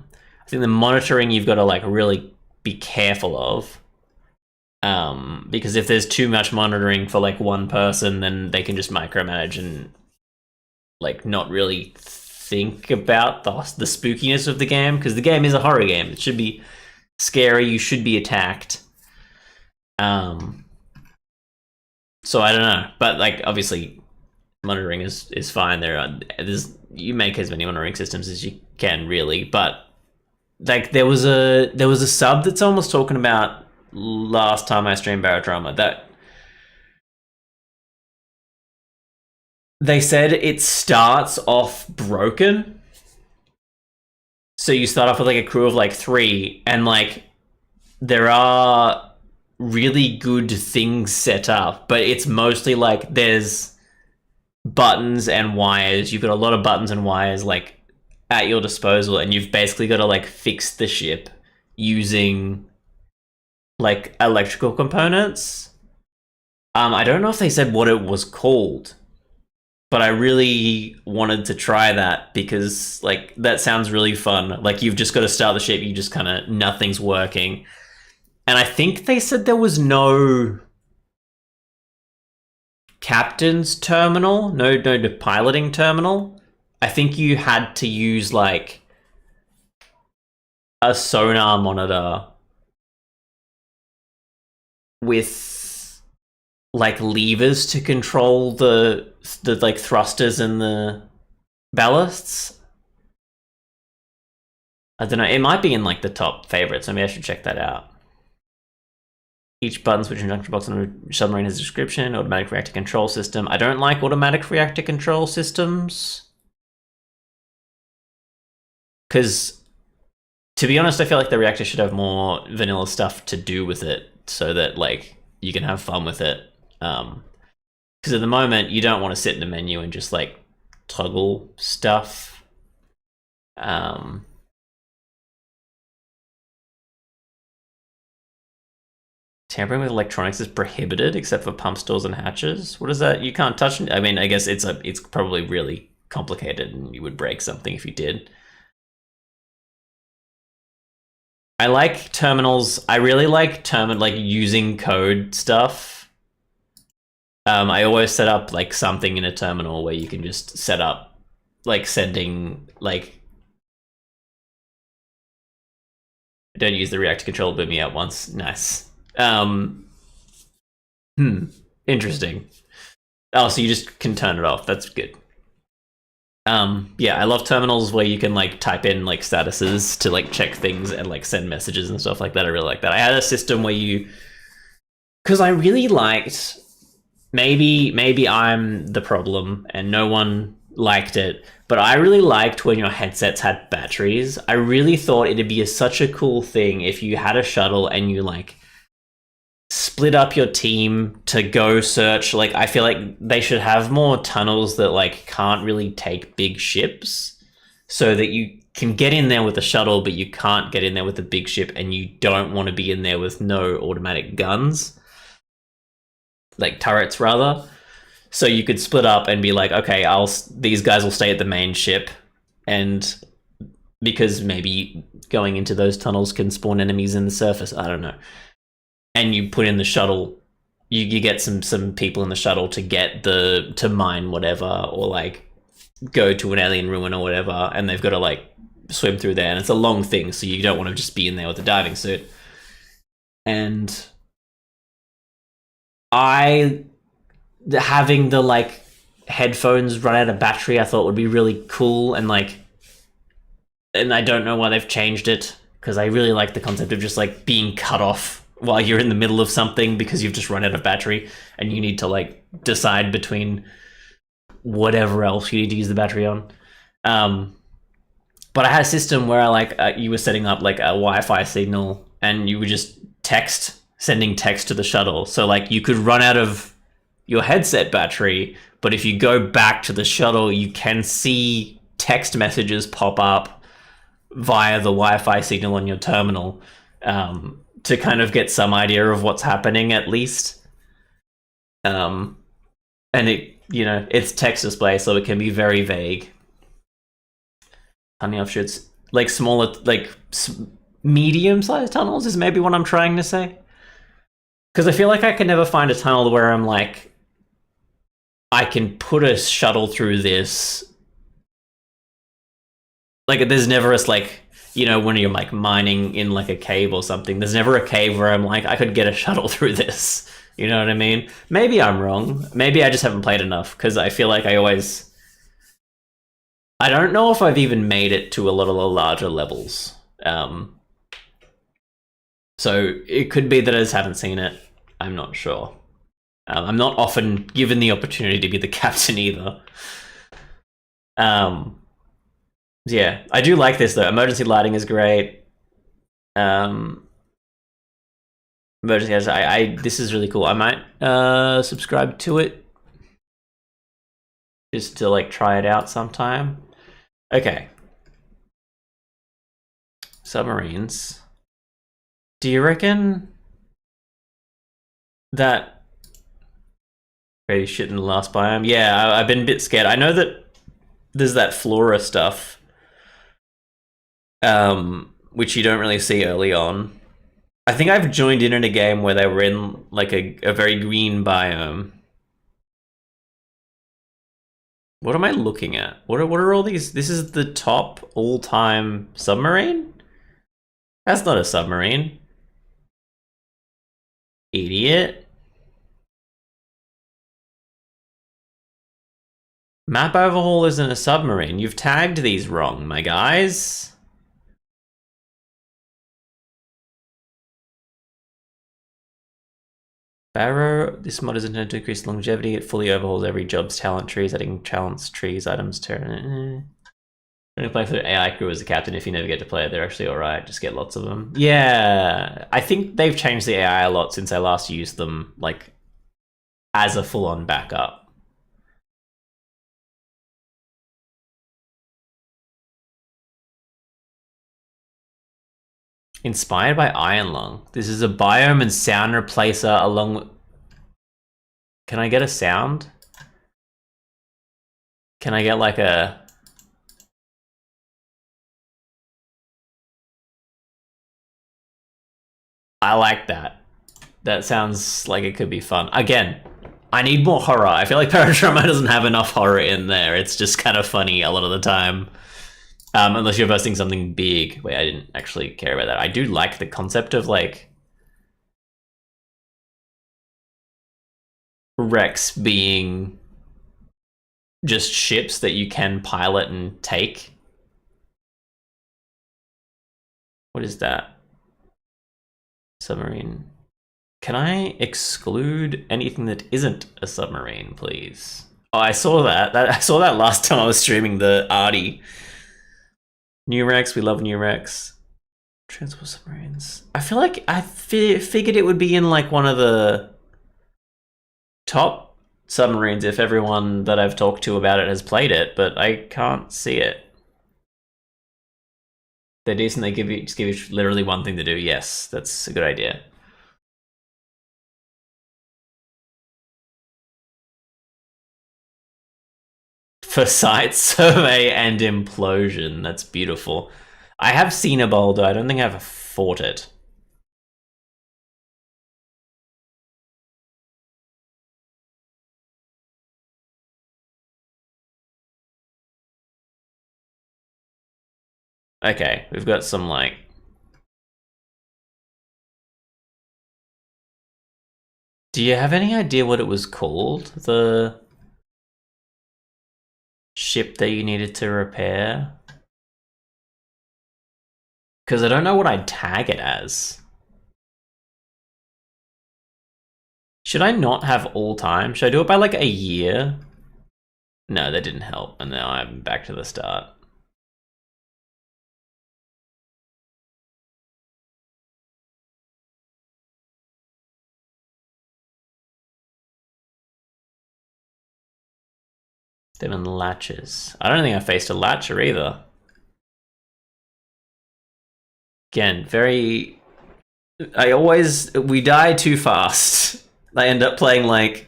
think the monitoring you've got to like really be careful of. Because if there's too much monitoring for like one person, then they can just micromanage and like not really think about the spookiness of the game because the game is a horror game. It should be scary. You should be attacked. So I don't know, but like obviously monitoring is fine. There's you make as many monitoring systems as you can really, but like there was a sub that someone was talking about last time I streamed Barotrauma that they said it starts off broken. So you start off with like a crew of like 3 and like there are really good things set up, but it's mostly like there's buttons and wires. You've got a lot of buttons and wires like at your disposal and you've basically got to like fix the ship using like electrical components. I don't know if they said what it was called, but I really wanted to try that because like that sounds really fun. Like you've just got to start the ship, you just kind of nothing's working. And I think they said there was no captain's terminal, no piloting terminal. I think you had to use like a sonar monitor with like levers to control the like thrusters and the ballasts. I don't know. It might be in like the top favorites. Maybe I should check that out. Each button switch junction box on a submarine has a description. Automatic reactor control system. I don't like automatic reactor control systems. Because, to be honest, I feel like the reactor should have more vanilla stuff to do with it so that, like, you can have fun with it. Because at the moment, you don't want to sit in a menu and just, like, toggle stuff. Tampering with electronics is prohibited except for pump stalls and hatches. What is that? You can't touch it? I mean, I guess it's probably really complicated and you would break something if you did. I like terminals. I really like like using code stuff. I always set up like something in a terminal where you can just set up like sending like don't use the reactor control, boot me out once. Nice. Interesting. Oh, so you just can turn it off. That's good. Yeah, I love terminals where you can like type in like statuses to like check things and like send messages and stuff like that. I really like that. I had a system where because I really liked, maybe I'm the problem and no one liked it, but I really liked when your headsets had batteries. I really thought it'd be such a cool thing if you had a shuttle and you like split up your team to go search. Like, I feel like they should have more tunnels that like can't really take big ships, so that you can get in there with the shuttle, but you can't get in there with the big ship, and you don't want to be in there with no automatic guns, like turrets rather. So you could split up and be like, okay, these guys will stay at the main ship, and because maybe going into those tunnels can spawn enemies in the surface, I don't know. And you put in the shuttle, you get some people in the shuttle to mine whatever, or like go to an alien ruin or whatever, and they've got to like swim through there, and it's a long thing, so you don't want to just be in there with a diving suit. And having the like headphones run out of battery, I thought would be really cool, and I don't know why they've changed it, because I really like the concept of just like being cut off while you're in the middle of something because you've just run out of battery and you need to like decide between whatever else you need to use the battery on. But I had a system where you were setting up like a Wi-Fi signal, and you were just sending text to the shuttle. So like you could run out of your headset battery, but if you go back to the shuttle, you can see text messages pop up via the Wi-Fi signal on your terminal, to kind of get some idea of what's happening at least. And it's text display, so it can be very vague. Honey offshoots, like smaller, like medium-sized tunnels is maybe what I'm trying to say. Because I feel like I can never find a tunnel where I'm like, I can put a shuttle through this. Like, there's never when you're like mining in like a cave or something, there's never a cave where I'm like, I could get a shuttle through this. You know what I mean? Maybe I'm wrong. Maybe I just haven't played enough, because I feel like I don't know if I've even made it to a lot of the larger levels. So it could be that I just haven't seen it. I'm not sure. I'm not often given the opportunity to be the captain either. Yeah, I do like this though. Emergency lighting is great. Emergency, this is really cool. I might subscribe to it just to like try it out sometime. Okay. Submarines. Do you reckon that crazy shit in the last biome? Yeah, I've been a bit scared. I know that there's that flora stuff, which you don't really see early on. I think I've joined in a game where they were in like a very green biome. What am I looking at? What are all these? This is the top all-time submarine? That's not a submarine. Idiot. Map overhaul isn't a submarine. You've tagged these wrong, my guys. Barrow, this mod is intended to increase longevity. It fully overhauls every job's talent trees, adding talents, trees, items, terrain. Only play for the AI crew as a captain. If you never get to play it, they're actually alright. Just get lots of them. Yeah, I think they've changed the AI a lot since I last used them, like, as a full-on backup. Inspired by Iron Lung. This is a biome and sound replacer along with... Can I get a sound? Can I get like a... I like that. That sounds like it could be fun. Again, I need more horror. I feel like Barotrauma doesn't have enough horror in there. It's just kind of funny a lot of the time. Unless you're posting something big. Wait, I didn't actually care about that. I do like the concept of like wrecks being just ships that you can pilot and take. What is that? Submarine. Can I exclude anything that isn't a submarine, please? Oh, I saw that. I saw that last time I was streaming the Arty. New Rex, we love New Rex. Transport submarines. I feel like I figured it would be in like one of the top submarines if everyone that I've talked to about it has played it, but I can't see it. They're decent. They just give you literally one thing to do. Yes, that's a good idea. For site survey and implosion. That's beautiful. I have seen a boulder. I don't think I've fought it. Okay, we've got some like... Do you have any idea what it was called? The ship that you needed to repair? Because I don't know what I'd tag it as. Should I not have all time? Should I do it by like a year? No, that didn't help, and now I'm back to the start. Demon latches. I don't think I faced a latcher either. Again, very... we die too fast. I end up playing like...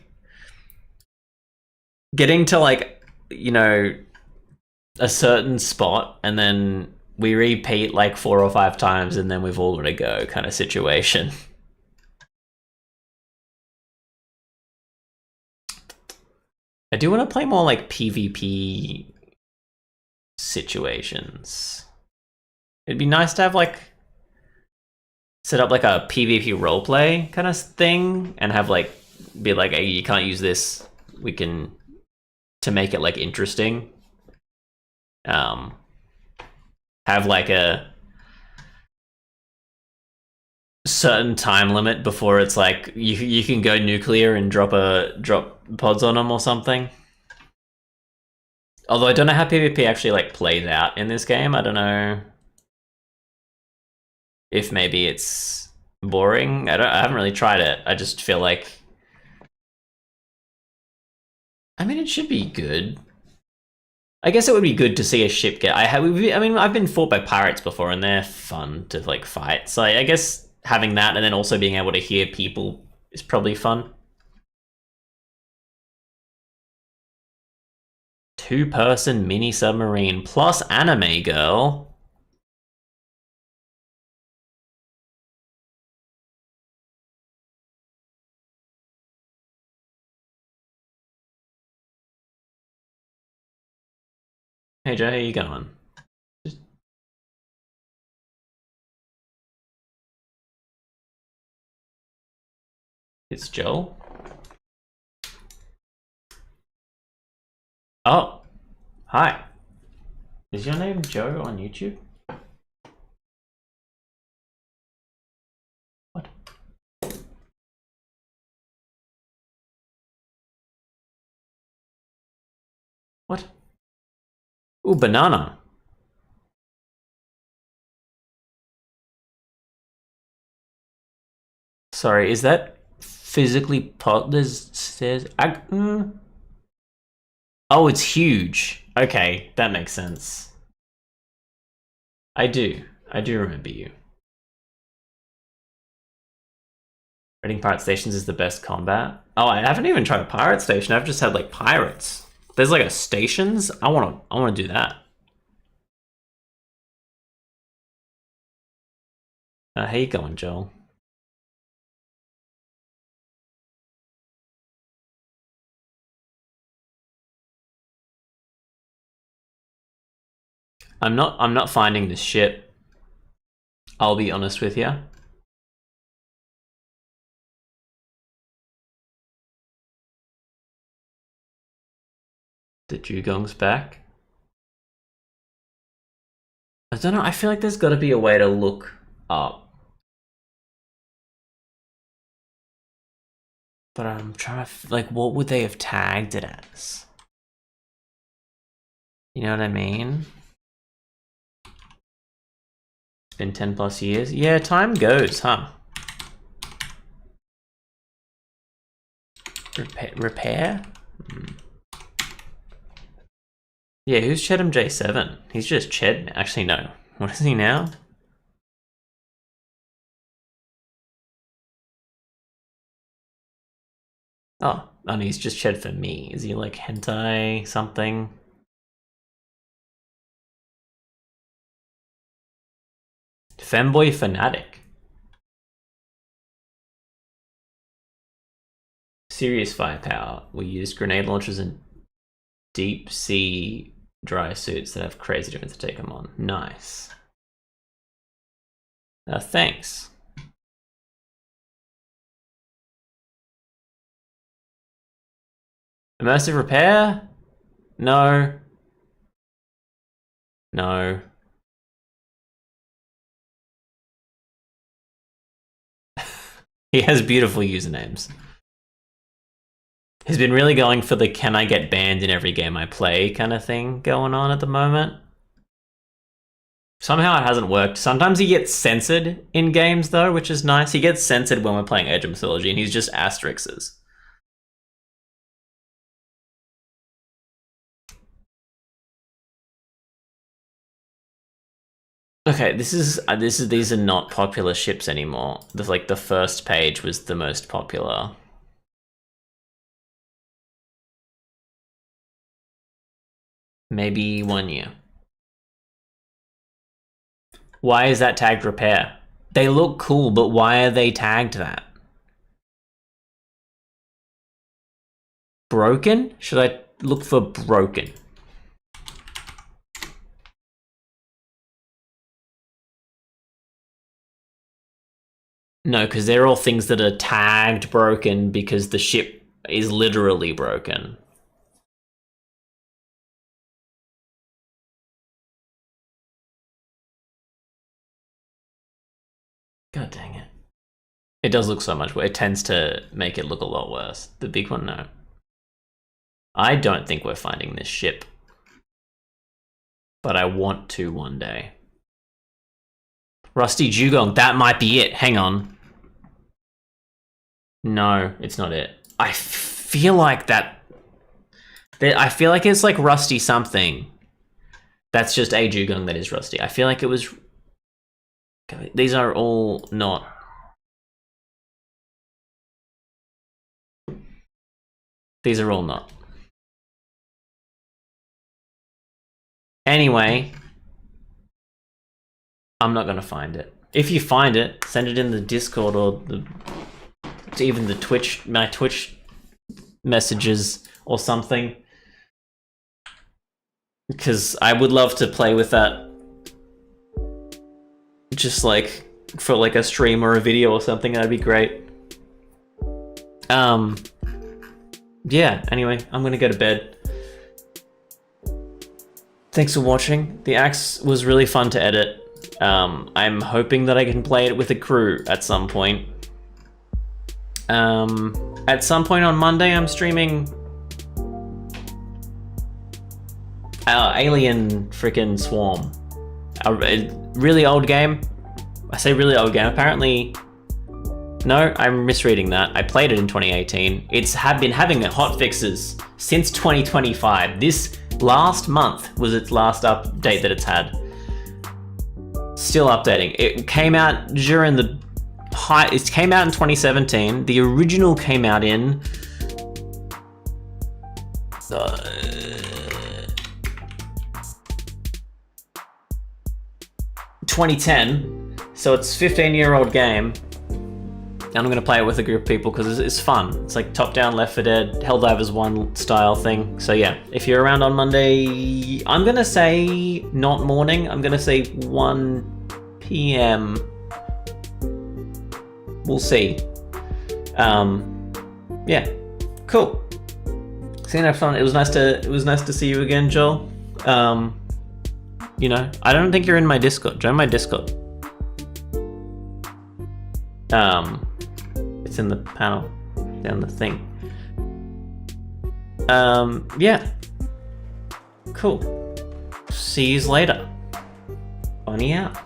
Getting to like, you know, a certain spot, and then we repeat like 4 or 5 times, and then we've all got to go kind of situation. I do want to play more like PvP situations. It'd be nice to have like set up like a PvP roleplay kind of thing, and have like be like, hey, you can't use this. We can to make it like interesting. Have like a certain time limit before it's like you can go nuclear and drop pods on them or something. Although I don't know how PvP actually like plays out in this game. I don't know if maybe it's boring. I haven't really tried it. I just feel like, I mean, it should be good. I guess it would be good to see a ship get... I mean, I've been fought by pirates before, and they're fun to like fight. So I guess having that, and then also being able to hear people is probably fun. 2-person mini submarine plus anime girl. Hey Joe, how you going? It's Joel. Oh, hi. Is your name Joe on YouTube? What? What? Ooh, banana. Sorry, is that physically there's stairs? Oh, it's huge. Okay, that makes sense. I do remember you. Raiding pirate stations is the best combat. Oh, I haven't even tried a pirate station. I've just had like pirates. There's like a stations. I wanna do that. How you going, Joel? I'm not finding this shit. I'll be honest with you. The Dugong's back. I don't know. I feel like there's got to be a way to look up. But I'm trying to like, what would they have tagged it as? You know what I mean? It's been 10 plus years. Yeah, time goes, huh? Repair? Yeah, who's Chedham J7? He's just Ched. Actually, no. What is he now? Oh, and he's just Ched for me. Is he like hentai something? Femboy Fanatic. Serious firepower. We use grenade launchers and deep sea dry suits that have crazy difference to take them on. Nice. Thanks. Immersive repair? No. No. He has beautiful usernames. He's been really going for the can I get banned in every game I play kind of thing going on at the moment. Somehow it hasn't worked. Sometimes he gets censored in games though, which is nice. He gets censored when we're playing Age of Mythology and he's just asterisks. Okay, these are not popular ships anymore. The first page was the most popular. Maybe 1 year. Why is that tagged repair? They look cool, but why are they tagged that? Broken? Should I look for broken? No, because they're all things that are tagged broken because the ship is literally broken. God dang it. It does look so much worse. It tends to make it look a lot worse. The big one, no. I don't think we're finding this ship. But I want to one day. Rusty Dugong, that might be it. Hang on. No, it's not it. I feel like that... I feel like it's like Rusty something. That's just a Dugong that is Rusty. I feel like it was... These are all not. These are all not. Anyway, I'm not gonna find it. If you find it, send it in the Discord or even the Twitch, my Twitch messages or something. Because I would love to play with that. Just like for like a stream or a video or something, that'd be great. Yeah, anyway, I'm gonna go to bed. Thanks for watching. The axe was really fun to edit. I'm hoping that I can play it with a crew at some point. At some point on Monday, I'm streaming Alien frickin' Swarm. A really old game. I say really old game. Apparently, no, I'm misreading that. I played it in 2018. It's been having hot fixes since 2025. This last month was its last update that it's had. Still updating. It came out during the height. It came out in 2017. The original came out in 2010, so it's a 15-year-old game, and I'm gonna play it with a group of people because it's fun. It's like top-down Left 4 Dead, Helldivers 1 style thing. So yeah, if you're around on Monday, I'm gonna say not morning, I'm gonna say 1 PM. We'll see. Yeah, cool. See you next time. It was nice to see you again, Joel. You know, I don't think you're in my Discord. Join my Discord. It's in the panel, down the thing. Yeah. Cool. See you later. Bunny out.